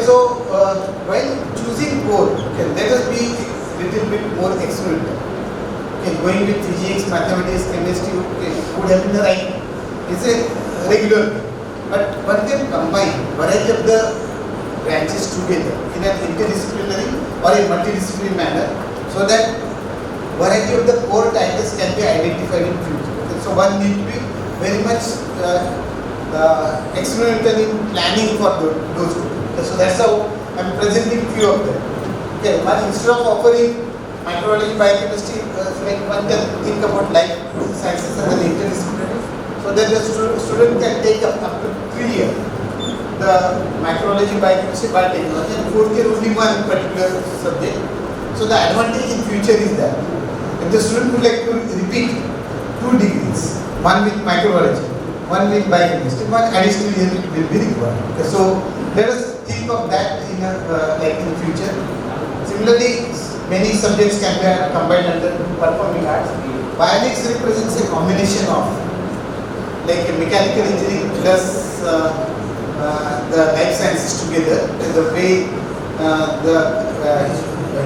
D: so while choosing core, okay, let us be a little bit more experimental. Okay, going with physics, mathematics, chemistry, okay, would have been the right. It's a regular, but one can combine variety of the branches together in an interdisciplinary or a multidisciplinary manner, so that variety of the core titles can be identified in future. Okay, so one need to be very much experimental in planning for those. Okay, so that's how I'm presenting few of them. Okay, but instead of offering microbiology, biochemistry, like one can think about life sciences as an interdisciplinary, so that the student can take up to 3 years the microbiology, biochemistry, biotechnology, and 4th year only one particular subject. So the advantage in future is that if the student would like to repeat 2 degrees, one with microbiology, one with biochemistry, one additional year will be required. Okay, so let us think of that in in future. Similarly, many subjects can be combined under performing arts. Bionics represents a combination of like a mechanical engineering plus the life sciences together. The way the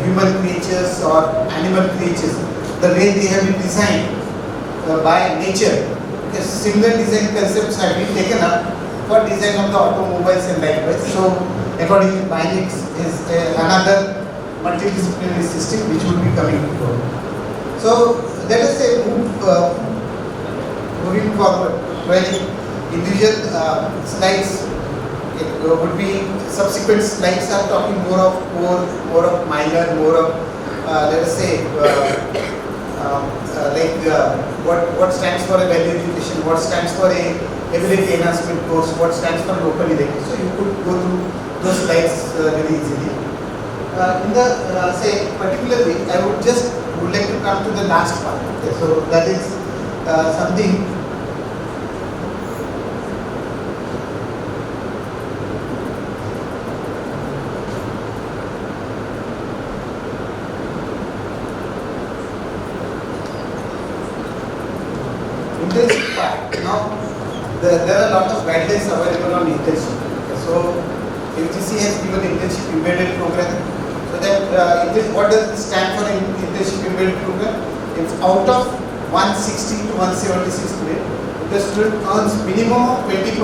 D: human creatures or animal creatures, the way they have been designed by nature. Okay, similar design concepts have been taken up for design of the automobiles and likewise. So accordingly, bionics is another multidisciplinary system which would be coming forward. So let us say moving forward, where individual slides would be subsequent slides are talking more of core, more of minor, more of let us say what stands for a value education, what stands for a ability enhancement course, what stands for local elective. So you could go through those slides very easily. In the say particularly, I would like to come to the last part. Okay, so that is something. Internship part. Now, there are a lot of guidelines available on internship. Okay, so, UGC has given internship embedded program. So that what does it stand for internship embedded program? It's out of 160 to 176 credit. If the student earns minimum of 20%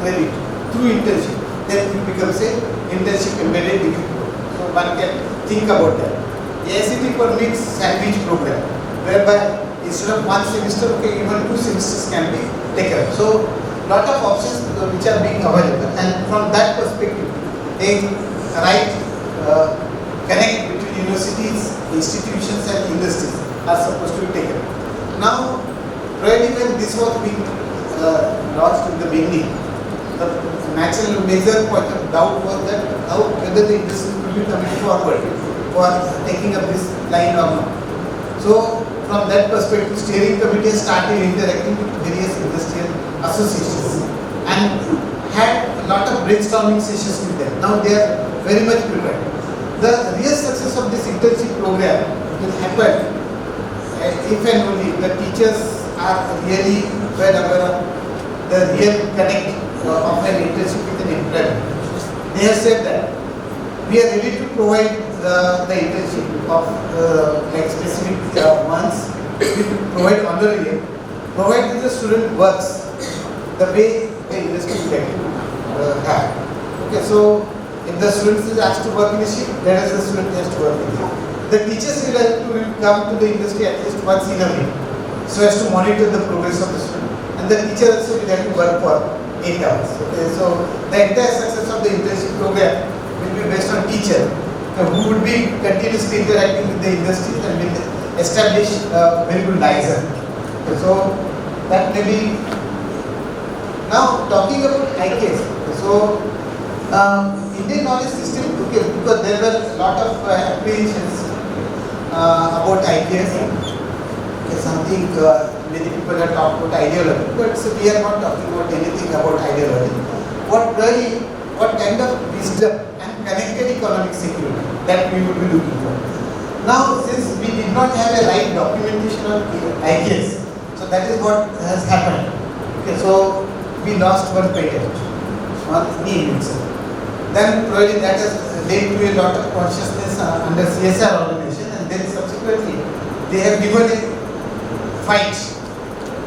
D: credit through internship, then it becomes a internship embedded degree program. So one can think about that. AICT permits sandwich program, whereby instead of one semester, okay, even 2 semesters can be taken. So lot of options which are being available, and from that perspective, a right connect between universities, institutions and industries are supposed to be taken. Now, really when this was being launched in the beginning, the natural major point of doubt was that whether the industry will be coming forward for taking up this line or not. So, from that perspective, steering committee started interacting with various industrial associations and had a lot of brainstorming sessions with them. Now they are very much prepared. The real success of this internship program will happen if and only the teachers are really well aware of the real connect of an internship with an employer. They have said that we are ready to provide the internship of like specific ones. We provide honorarium, provided the student works the way the industry would like to have. Okay, so if the student is asked to work in a shift, then the student has to work in a shift. The teachers will have to come to the industry at least once in a week, so as to monitor the progress of the student. And the teacher also will have to work for 8 hours. Okay, so the entire success of the internship program will be based on teacher who would be continuously interacting with the industry and will establish very good license. Okay, so that may be. Now talking about IKS, so Indian knowledge system, okay, because there were a lot of apprehensions about IKS. Okay, something many people have talked about ideology, but so we are not talking about anything about ideology. What kind of wisdom and connected economic security that we would be looking for. Now, since we did not have a right documentation of IKS, so that is what has happened. Okay, so we lost one patent on name itself. Then probably that has led to a lot of consciousness under CSR organization, and then subsequently they have given a fight,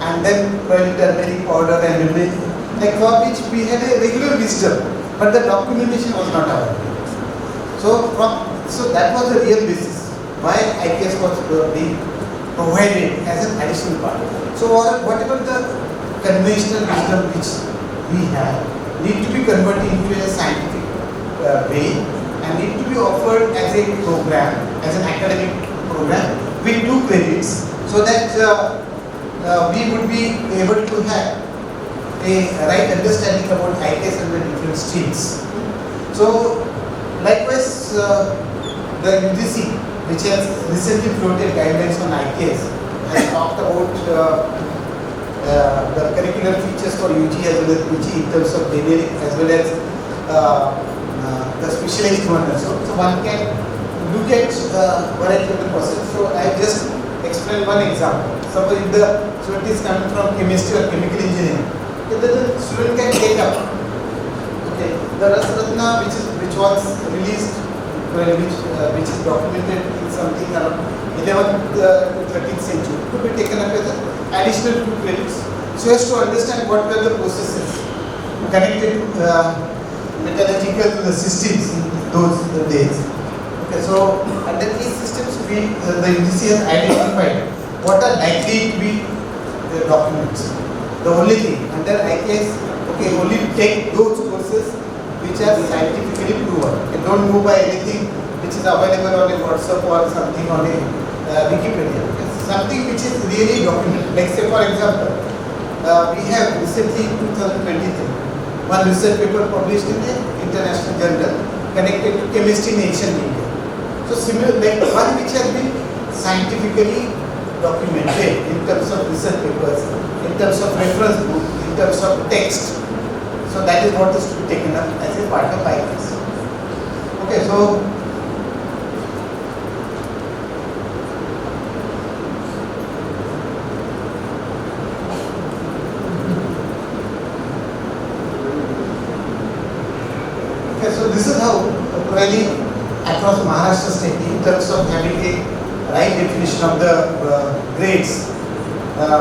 D: and then probably turmeric powder and everything, like for which we had a regular wisdom, but the documentation was not available. So that was the real basis why IKS was being provided as an additional part. So whatever the conventional wisdom which we have need to be converted into a scientific way and need to be offered as a program, as an academic program with 2 credits, so that we would be able to have a right understanding about IKS and the different streams. So likewise, the UGC, which has recently floated guidelines on IKS, has talked about the curricular features for UG as well as UG in terms of generic as well as the specialized one also. So one can look at variety of the process. So I just explain one example. Suppose if the student is coming from chemistry or chemical engineering, then the student can take up the Rasratna which was released, which is documented in something around 11th to 13th century, could be taken up as an additional 2 credits, so as to understand what were the processes connected metallurgical to the systems in those days. Okay, so under these systems, the UGC has identified what are likely to be the documents. The only thing under IKS, okay, only take those courses which are scientifically proven. You don't go by anything which is available on a WhatsApp or something on a Wikipedia. It's something which is really documented. Like say for example, we have recently in 2023 one research paper published in an international journal connected to chemistry in ancient India. So similar, like one which has been scientifically documented in terms of research papers, in terms of reference book, in terms of text. So that is what is to be taken up as a part of IKS. Okay, so this is how really across Maharashtra state in terms of having a right definition of the grades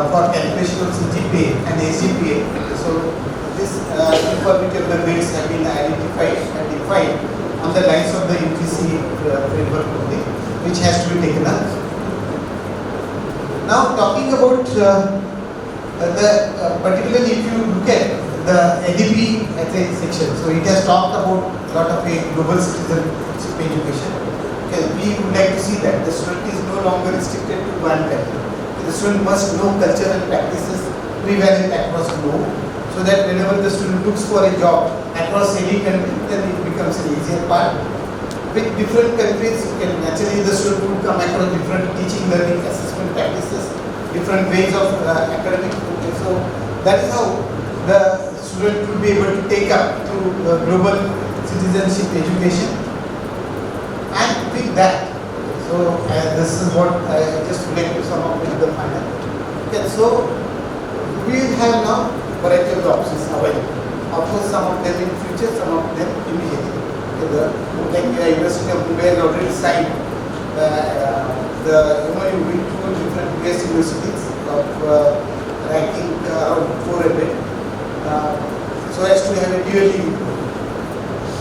D: for calculation of CGPA and ACPA. So this uniformity of the grades have been identified and defined on the lines of the UGC framework only, which has to be taken up. Now talking about particularly if you look at the ADB as a section, so it has talked about a lot of a global citizenship education. Okay, we would like to see that the student is no longer restricted to one country. The student must know cultural practices prevalent across the globe, so that whenever the student looks for a job across any country, then it becomes an easier part. With different countries, naturally the student will come across different teaching, learning, assessment practices, different ways of academic. So that is how the student will be able to take up to global citizenship education. And with that, so this is what I just would like to sum up in the final. Okay, so we have now variety of options available. Of course, some of them in future, some of them immediately. Okay, like University of Mumbai has already signed the MOU with two different US universities of ranking around 400. So as to have a dual degree.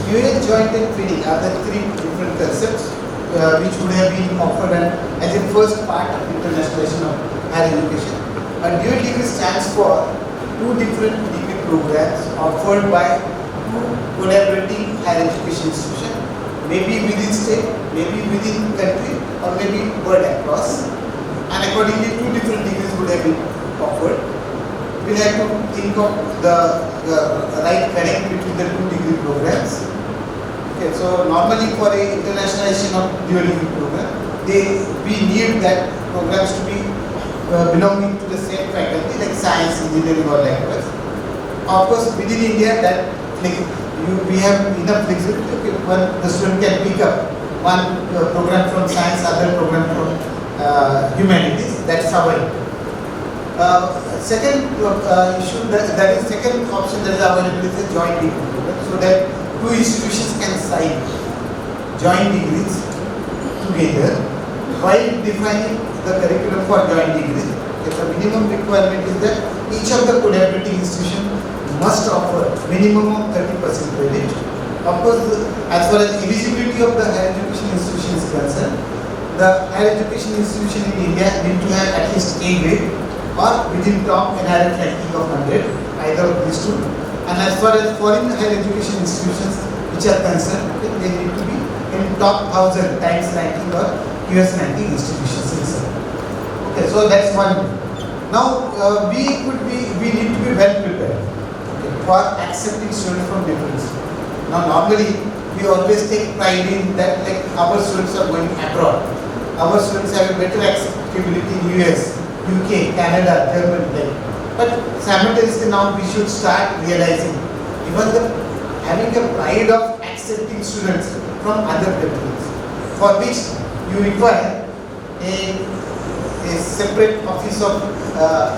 D: Dual joint and training are the three different concepts which would have been offered as a first part of internationalization of higher education. A dual degree stands for two different degree programs offered by two collaborating higher education institutions, maybe within state, maybe within country, or maybe world across. And accordingly, two different degrees would have been offered. We have to think of the right connect between the two degree programs. Okay, so normally for a internationalization of dual degree program, we need that programs to be belonging to the same faculty like science, engineering or language. Of course, within India, that we have enough flexibility. Okay, the student can pick up one program from science, other program from humanities. That's our second issue, that is second option that is available is a joint degree program, so that two institutions can sign joint degrees together while defining the curriculum for joint degrees. The minimum requirement is that each of the collaborating institutions must offer minimum of 30% credit. Of course, as far as eligibility of the higher education institution is concerned, the higher education institution in India need to have at least A grade or within top NRF ranking of 100, either of these two. And as far as foreign higher education institutions which are concerned, they need to be in top 1000 times ranking or US ranking institutions. Okay, so that's one. Now we need to be well prepared for accepting students from different schools. Now normally we always take pride in that, like our students are going abroad. Our students have a better acceptability in US, UK, Canada, Germany. But simultaneously now we should start realizing even having a pride of accepting students from other countries, for which you require a separate office of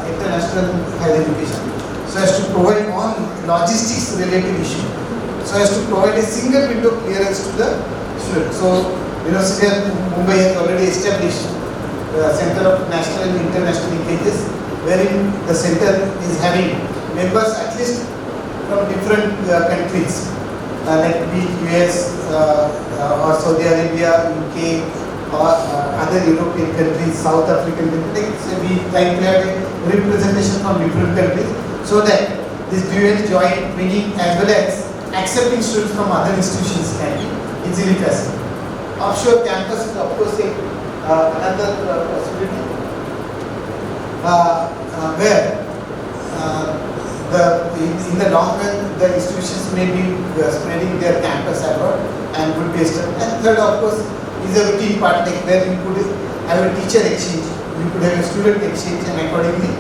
D: international higher education, so as to provide on logistics related issue, so as to provide a single window clearance to the student. So University of Mumbai has already established Center of National and International Linkages, wherein the center is having members at least from different countries. like be US or Saudi Arabia, UK or other European countries, South African countries. Like, so we try to have a representation from different countries so that this dual joint bringing as well as accepting students from other institutions can be easily possible. Offshore campus is of course another possibility where in the long run the institutions may be spreading their campus abroad and would be established. And third, of course, is a routine part like where you could have a teacher exchange, you could have a student exchange, and accordingly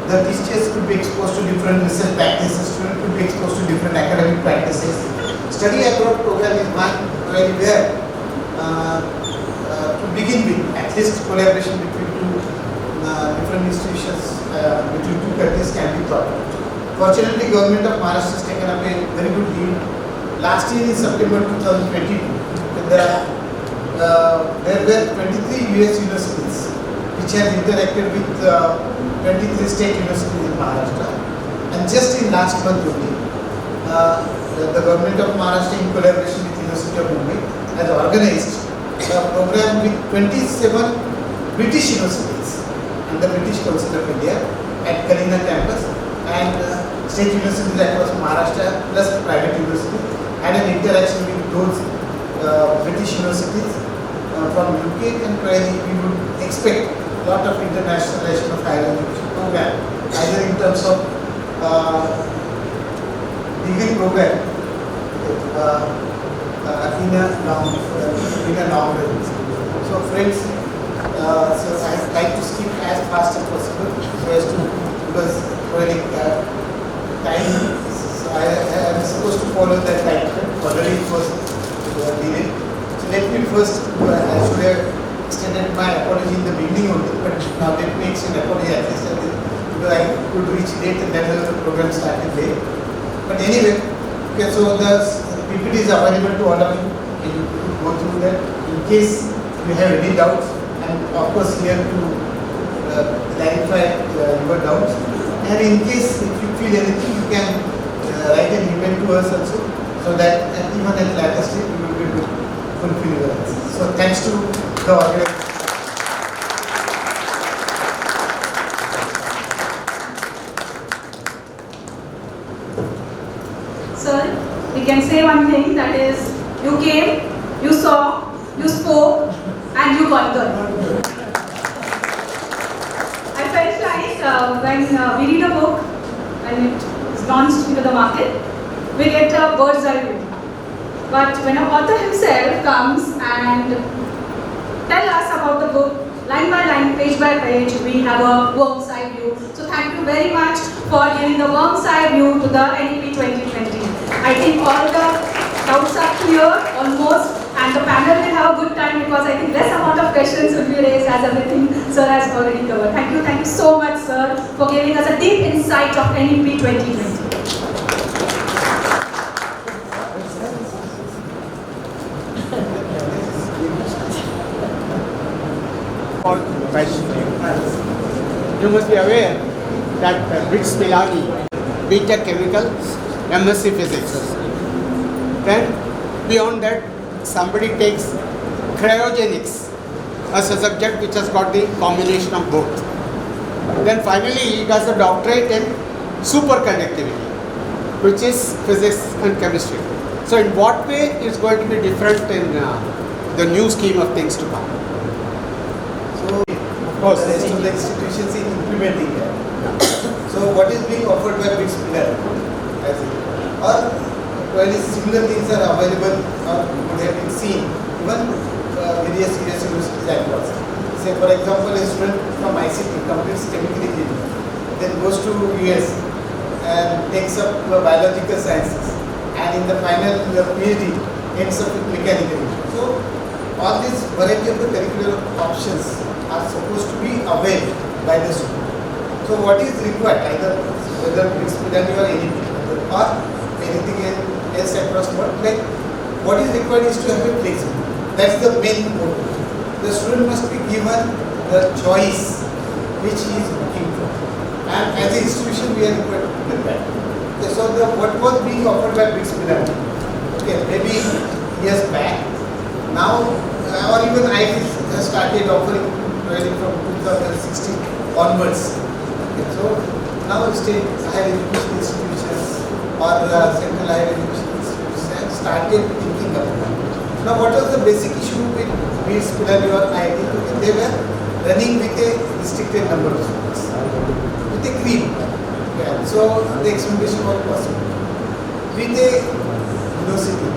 D: the teachers could be exposed to different research practices, students could be exposed to different academic practices. Study abroad program is one where to begin with, at least collaboration between two different institutions, between two countries can be thought. Fortunately, Government of Maharashtra has taken up a very good lead. Last year in September 2022, there were 23 US universities which have interacted with 23 state universities in Maharashtra. And just in last month only, the Government of Maharashtra in collaboration with University of Mumbai has organized a program with 27 British universities and the British Council of India at Kalina campus and state universities across Maharashtra plus private universities had an interaction with those British universities from UK, and probably we would expect a lot of internationalization of higher education program either in terms of degree program in a long run. So friends, so I like to skip as fast as possible so as to, because already time, so I am supposed to follow that time, already it was delayed. So let me first, I should have extended my apology in the beginning only, but now let me extend apology at least because I could reach late and then the program started late. But anyway, okay, so the PPT is available to all of you. You could go through that in case you have any doubts, and of course here to clarify your doubts. And in case if you feel anything, you can write an email to us also, so that even at later stage we will be able to fulfill your answers. So thanks to the organizers.
A: Sir, we can say one thing, that is, you came, you saw, you spoke, and you conquered. I felt like when we read a book, when it is launched into the market, we get a bird's eye view. But when an author himself comes and tell us about the book, line by line, page by page, we have a worm's eye view. So thank you very much for giving the worm's eye view to the NEP 2020. I think all the doubts are clear almost, and the panel will have a good time because I think less amount of questions will be raised as everything sir has already covered. Thank you so much sir for giving us a deep insight of NEP 2020.
E: You must be aware that Brits Milani, BTech Chemical, MSc Physics. Then beyond that, somebody takes cryogenics as a subject which has got the combination of both. Then finally he does a doctorate in superconductivity, which is physics and chemistry. So in what way is going to be different in the new scheme of things to come?
D: So, of course, the rest of the institutions in implementing that. So, what is being offered by Brits Milani? Or very similar things are available or would have been seen even various universities across. Say, for example, a student from ICT completes chemical engineering, then goes to US and takes up biological sciences, and in the final PhD ends up with mechanical engineering. So, all these variety of the curricular options are supposed to be availed by the student. So what is required, either whether Brits Milani or anything, or anything else across the world, like what is required is to have a placement. That's the main motive. The student must be given the choice which he is looking for. And as an institution, we are required to do that. Okay, so what was being offered by BRICS Pillar? Okay, maybe years back. Now, or even I have started offering really from 2016 onwards. Okay, so now state higher education institutions or central higher education institutions have started thinking about that. Now, what was the basic issue with BRICS Pillar or IIT? They were running with a restricted number of students, with a cream. Yeah, so the experimentation was possible. With a university,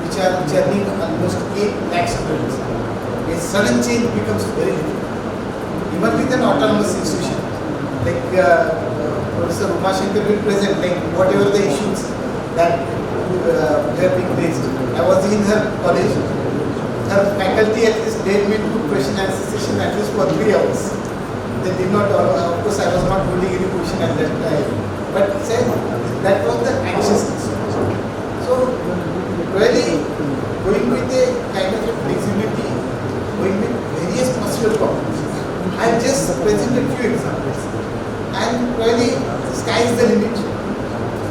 D: which are churning almost 8 lakh students, a sudden change becomes very difficult. Even with an autonomous institution, like Professor Umashankar will present, like whatever the issues that were being raised. I was in her college. Her faculty at least gave me 2 question answer session at least for 3 hours. They did not, of course I was not holding any position at that time, but said that was the anxiousness. So really going with a kind of a flexibility, going with various possible problems. I have just presented few examples, and really the sky is the limit,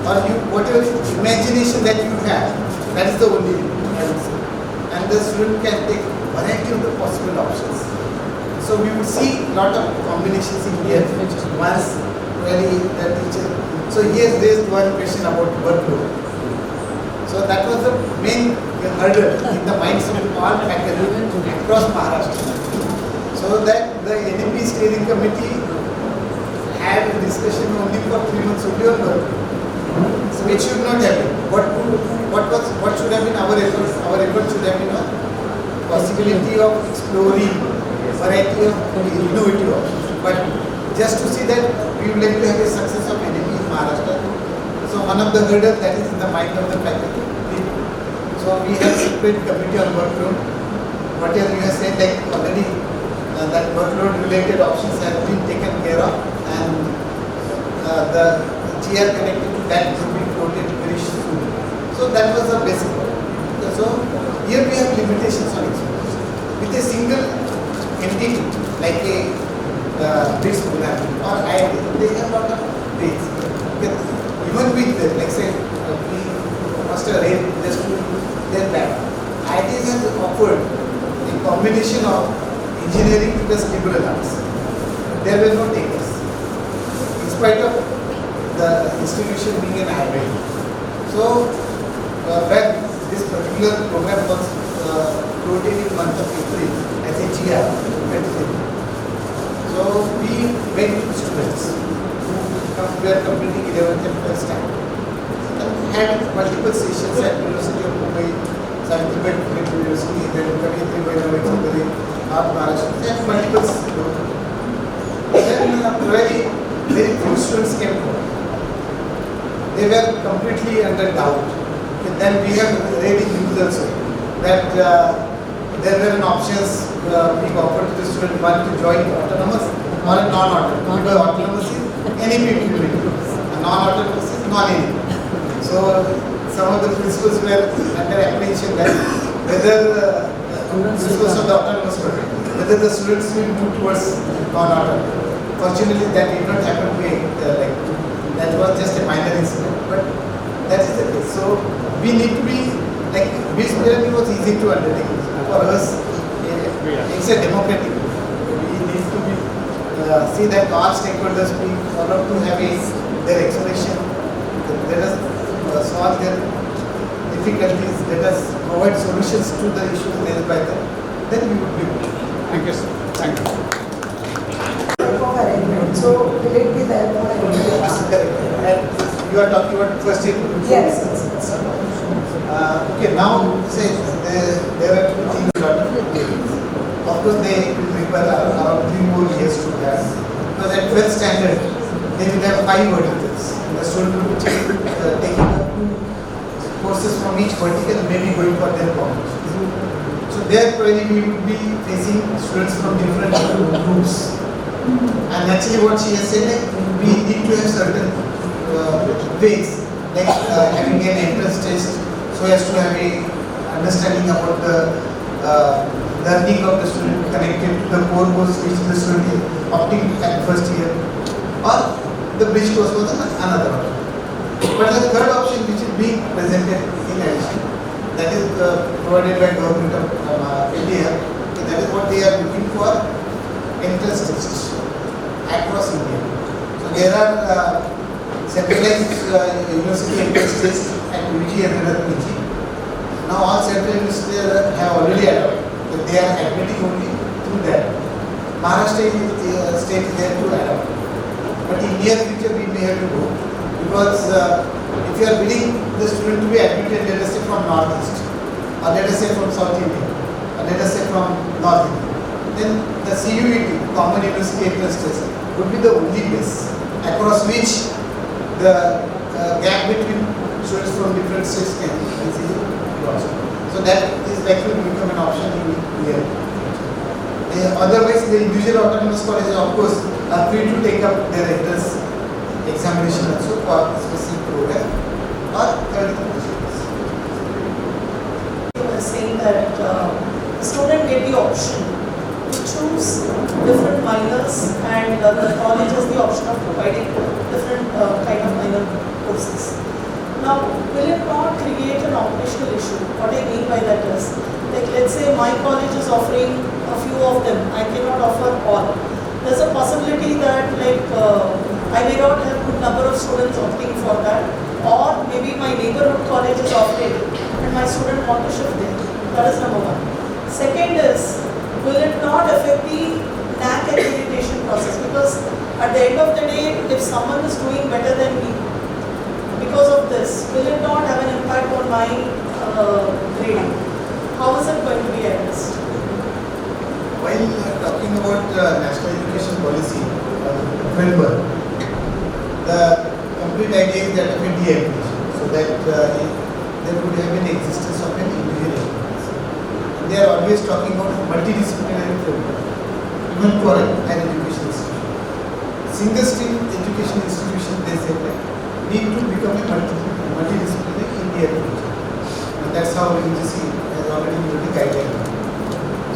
D: or you whatever imagination that you have, that is the only limit, I would say. And the student can take variety of the possible options. So we would see a lot of combinations in here. Once really the teacher. So here there is one question about workload. So that was the main hurdle in the minds of all faculty across Maharashtra. So that the NMP steering committee had a discussion only for 3 months only on workload. So it should not have been. What should have been our efforts? Our effort should have been a possibility of exploring variety of innovative options. But just to see that we would like to have a success of NMP in Maharashtra. So one of the hurdles that is in the mind of the faculty. So we have separate committee on workload. Whatever you have said, like already that workload related options have been taken care of, and the GR connected to that will be floated very soon. So that was the basic one. So here we have limitations on experience. With a single entity like a BRICS program or IIT, they have a lot of ways. Even with the, like say, we must have read just to their back. IIT has offered a combination of engineering plus liberal arts. There were no takers. In spite of the institution being an IIT. So when this particular program was floated in month of April as a GR, so we went to students who were completing 11th and 12th standard and had multiple sessions at University of Mumbai, Savitribai University, then Kavitri University, Maharashtra, and multiple schools. Then very few students came forward. They were completely under doubt. Then we have read in news also that there were options being offered to the student, one to join autonomous or a non-autonomous. Because autonomous is any people, non-autonomous is non-any. So some of the principals were under apprehension that whether principals of the autonomous program, whether the students will move towards non-autonomous. Fortunately, that did not happen. Like that was just a minor incident, but that is the case. So we need to be like BRICS pyramid was easy to undertake. For us, it's a democratic. We need to be see that all stakeholders be followed to have their expression. Let us solve their difficulties. Let us provide solutions to the issues raised by them. Then we would be good.
E: Thank you, sir. Thank you.
F: So will it be there for
D: And you are talking about first aid?
F: Yes.
D: Okay, now say there are 2 things. Of course, they will require around 3 more years to have. Because at 12th standard, they will have 5 verticals. The student will be taking up 2 courses from each vertical, maybe going for their college. So there probably we will be facing students from different groups. And actually what she has said, like, we need to have certain ways, like having an entrance test, so as to have a understanding about the learning of the student connected to the core course which the student is opting at first year, or the bridge course was another one. But the third option which is being presented in addition, that is provided by Government of India, that is what they are looking for, entrance tests across India. So there are centralized university entrance tests at UG and another PG. Now all central universities have already adopted, but they are admitting only through that. Maharashtra state is there to adopt. But in near future we may have to go, because if you are willing the student to be admitted, let us say from Northeast, or let us say from South India, or let us say from North India, then the CUET, Common University Entrance Test, would be the only place across which the gap between students from different states can easily cross. So that is likely to become an option in here. Otherwise, the individual autonomous colleges, of course, are free to take up their entrance examination also for specific program or third positions.
G: You were saying that the student get the option to choose different minors, and the college has the option of providing different kind of minor courses. Now, will it not create an operational issue? What I mean by that is, like let's say my college is offering a few of them, I cannot offer all. There's a possibility that I may not have good number of students opting for that, or maybe my neighborhood college is offering and my student want to shift there. That is number one. Second is, will it not affect the NAC accreditation process? Because at the end of the day, if someone is doing better than me, because of this, will it not have an impact on my grading? How is it going to be addressed?
D: While talking about national education policy framework, the complete idea is that of a de-aggregation, so that there would have an existence of an individual education. They are always talking about multidisciplinary framework, even for a higher education institution. Single stream education institution, they say that need to become a multidisciplinary in the education. And that's how UGC has already made the guideline.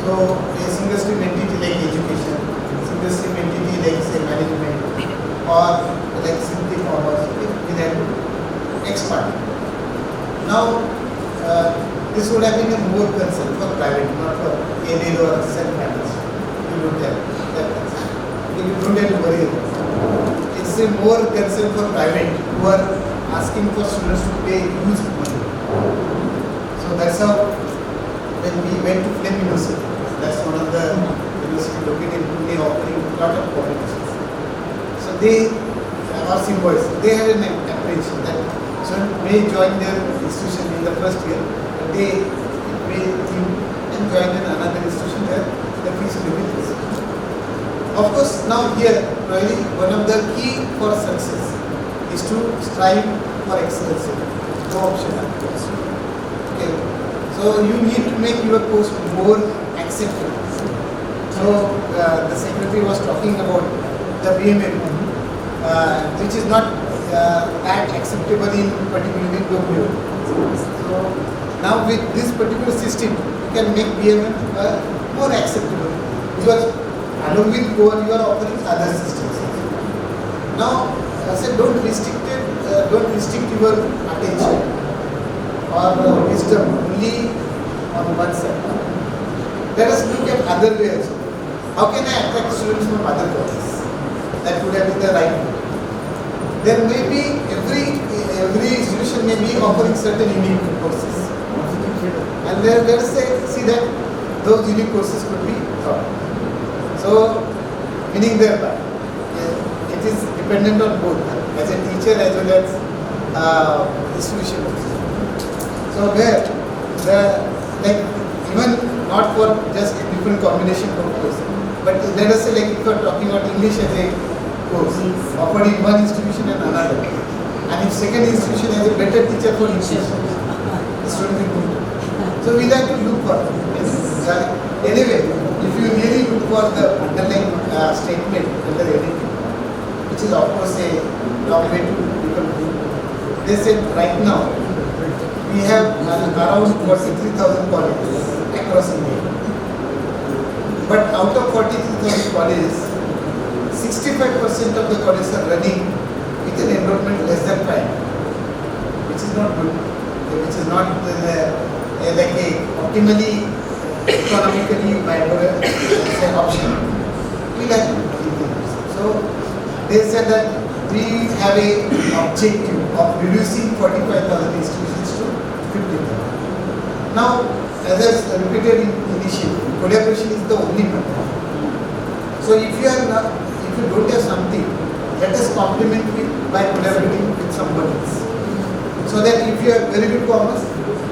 D: So a single stream entity like education, single stream entity like say management, or like simply commerce, will have to expand. Now, this would have been a more concern for private, not for aided or self-managed. You don't have that concern. You don't have to worry about it. It's a more concern for private who are asking for students to pay huge money. So that's how when we went to Flame University, that's one of the universities located in Pune offering a lot of qualifications. So they are symbols. They have an apprehension that students may join their institution in the first year, but they may think and join in another institution where the fees will be less. Of course, now here, really one of the key for success is to strive for excellence. No option. Okay. So you need to make your course more acceptable. So the secretary was talking about the BMM, which is not that acceptable in particularly Dombivali. So now with this particular system, you can make BMM more acceptable, because along with core you are offering other systems. Now I said don't restrict your attention or wisdom only on one side. Let us look at other ways. How can I attract students from other colleges? That would have been the right way. There may be every institution may be offering certain unique courses, and let us see that those unique courses could be taught. So, meaning thereby, it is dependent on both as a teacher as well as institution. So where even not for just a different combination of courses, but let us say like if you are talking about English as a course offered in one institution and another, and if second institution has a better teacher for English, the student will go. So we like to look for anyway. If you really look for the underlying statement under anything, which is of course a long way to become true. They said right now we have around 43,000 colleges across India. But out of 43,000 colleges, 65% of the colleges are running with an enrollment less than 5. which is not good, which is not like a optimally economically viable option, we like to keep it. So they said that we have a objective of reducing 45,000 institutions to 50,000. Now, as I repeated initially, collaboration is the only method. So if you don't have something, let us complement it by collaborating with somebody else. So that if you have very good commerce,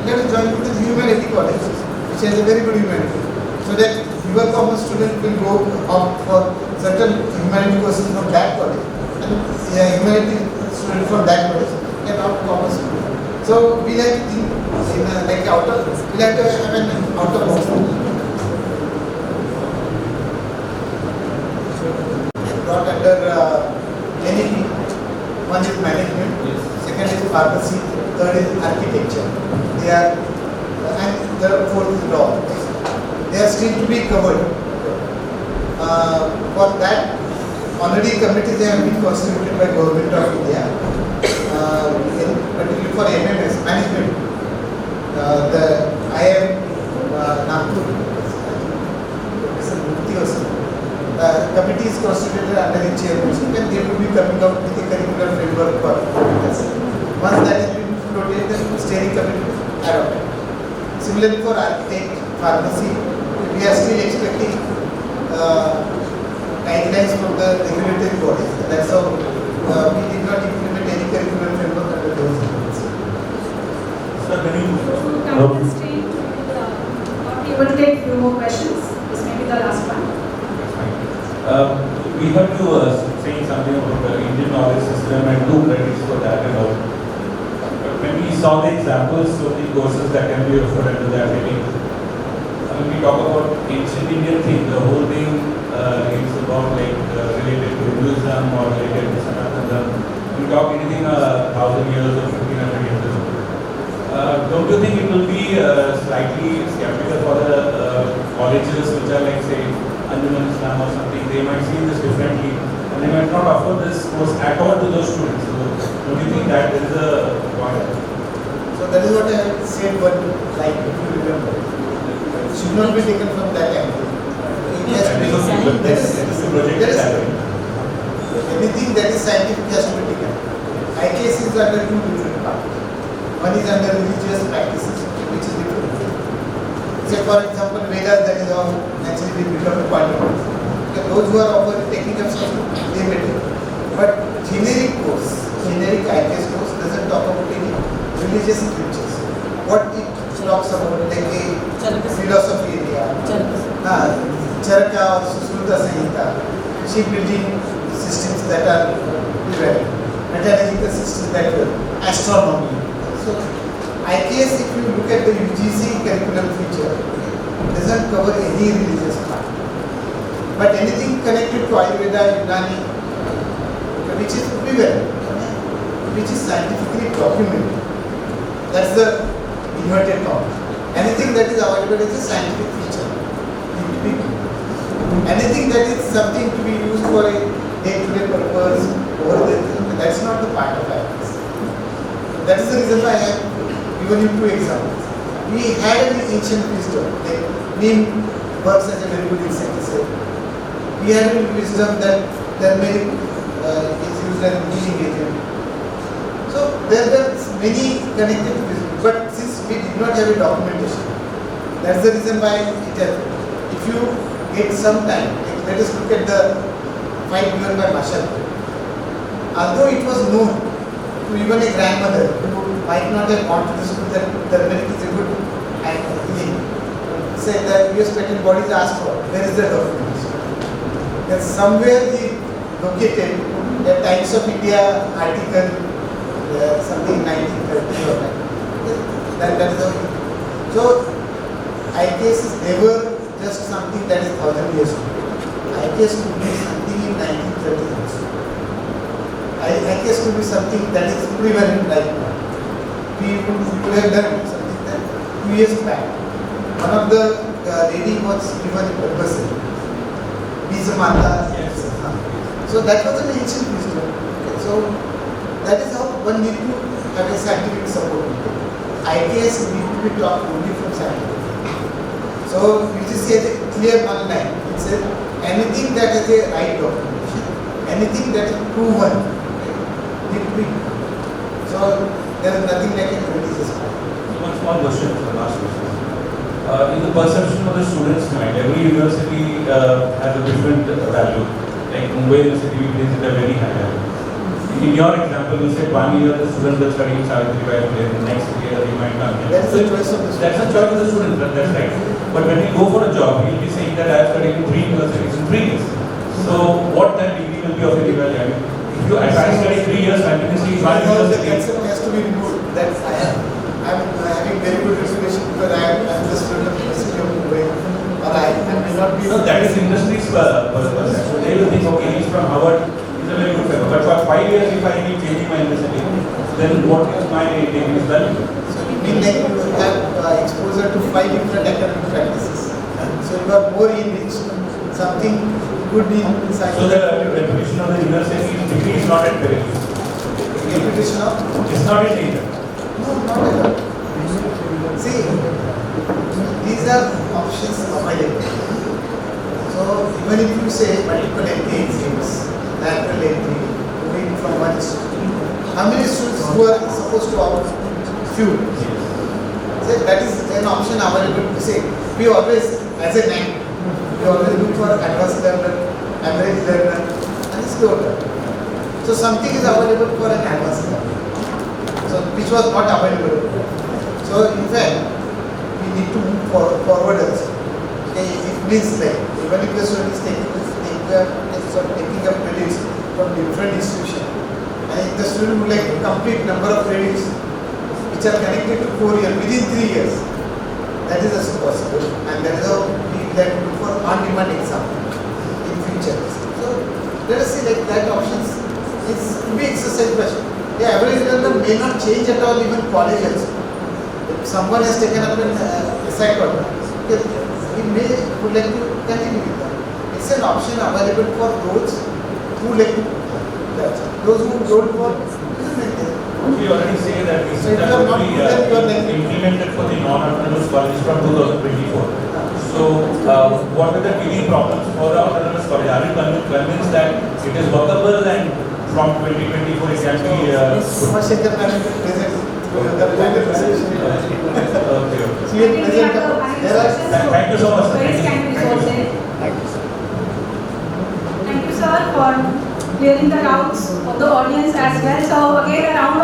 D: let us join with the humanity college, which has a very good humanity. So that your commerce student will go out for certain humanity courses from that college, and humanity student from that college can out commerce student. So we like to think like outer, we like to have an outer box. Brought under NEP. One is management, second is pharmacy, third is architecture. They are, and the fourth is law. They are still to be covered. For that, already committees have been constituted by Government of India, particularly for MMS management. The IIM Nagpur, committee is constituted under the chairmanship, and they will be coming out with a curricular framework for MMS. Once that has been floated, the steering committee will adopt it. Similarly for architect, pharmacy, we are still expecting guidelines from the regulatory bodies. That's how we did not implement any curricular framework under those levels.
H: Sir, can you
A: Constraint, not able to take few more questions. This may be the last one.
H: we heard you saying something about the Indian knowledge system and two credits for that and all. But when we saw the examples of the courses that can be offered under that heading, when we talk about ancient Indian thing, the whole thing is about like related to Hinduism or related to Sanatana. We talk anything 1,000 years or 1,500 years ago. Don't you think it will be slightly skeptical for the colleges which are like say Anjuman Islam or something? They might see this differently and they might not offer this course at all to those students. So don't you think that there is a point?
D: So that is what I said, but like if you remember, it should not be taken from that angle. It has to be anything that is scientific has to be taken. IKS is under two different parts. One is under religious practices, which is different. Say for example, Vedas, that is how naturally we become a part of it. Those who are offering technical stuff, they may do. But generic course, generic IKS course doesn't talk about any religious scriptures. What it talks about, like a philosophy area, Charaka or Susruta Sanhita, shipbuilding systems that are developed, metallurgical systems that are astronomy. So, IKS, if you look at the UGC curriculum feature, doesn't cover any religious part. But anything connected to Ayurveda, Unani, which is prevalent, which is scientifically documented, that's the inverted comma. Anything that is available is a scientific feature. Anything that is something to be used for a day-to-day purpose, that's not the part of IKS. That is the reason why I have given you two examples. We had an ancient wisdom, like neem works as a very good insecticide. We had a wisdom that turmeric is used as a healing agent. So there are many connected to wisdom, but since we did not have a documentation, that's the reason why it has. If you get some time, like let us look at the fight given by Marshall. Although it was known to even a grandmother who might not have gone to the school that turmeric is a good healing, said that US patent bodies asked for, where is the documentation? That somewhere he located the Times of India article, something 1930 or like that is how. So IKS is never just something that is 1,000 years old. IKS could be something in 1930s. IKS could be something that is prevalent right now. We could have done something that 2 years back. One of the lady was given a person, Bizamata. So that was an ancient wisdom. Okay. So that is how one need to have a scientific support. ITS need to be taught only from scientific. So you just say the clear one line. It says anything that is a right documentation, anything that is proven, need to be. So there is nothing like a religious part.
H: One small question, the last question. In the perception of the students' mind, every university has a different value. Like Mumbai University, we place it a very high level. In your example, you said 1 year the student will study in Savitribai, the next year he might come here.
D: That's the choice of the student.
H: That's the choice of the student, that's right. But when we go for a job, he'll be saying that I have studied in 3 universities in 3 years. So what that degree will be of any value? I mean, if I study 3 years continuously in one
D: Because the
H: university,
D: concept has to be removed. That's I'm having very good reputation because I'm the student of the University of Mumbai, or I may not be.
H: no, that is industry's purpose. So they will think, okay, he's from Harvard, he's a very good fellow. But for 5 years, if I keep changing my university, then what is my degree's value?
D: So you mean like you have exposure to 5 different academic practices. So you are more enriched, something good in science.
H: So the reputation of the university degree is not at peril.
D: Reputation of?
H: It's not in danger.
D: No, not at all. See, these are options available. So even if you say multiple entry exams, lateral entry, moving from one institute, how many students who are supposed to opt? Few. So that is an option available to say. We always, as a NAC, we always look for advanced learner, average learner, and slow learner. So something is available for an advanced learner. So which was not available. So in fact, we need to move forward also. Okay, it means like even if the student is taking up credits from different institutions, and if the student would like to complete number of credits which are connected to 4 years within 3 years, that is also possible, and that is how we like to look for on-demand exam in future. So let us see like that options is to be exercised question. The average learner may not change at all even college also. If someone has taken up an S.I.A program, okay, he may would like to continue with that. It's an option available for those who like to that. Those who don't want to maintain.
H: We already say that this
D: So
H: is
D: if you are not
H: going
D: good, then you are like
H: implemented for the non-autonomous colleges from 2024. So what are the key problems for the autonomous college? Are you convinced that it is workable and from 2024 it can be
D: Kumashekar Management present.
H: Okay.
D: So you present there are
H: Thank you so much, sir.
A: Queries can be
H: Thank you.
A: resolved there.
H: Thank you, sir.
A: Thank you, sir, for clearing the doubts of the audience as well. So again, a round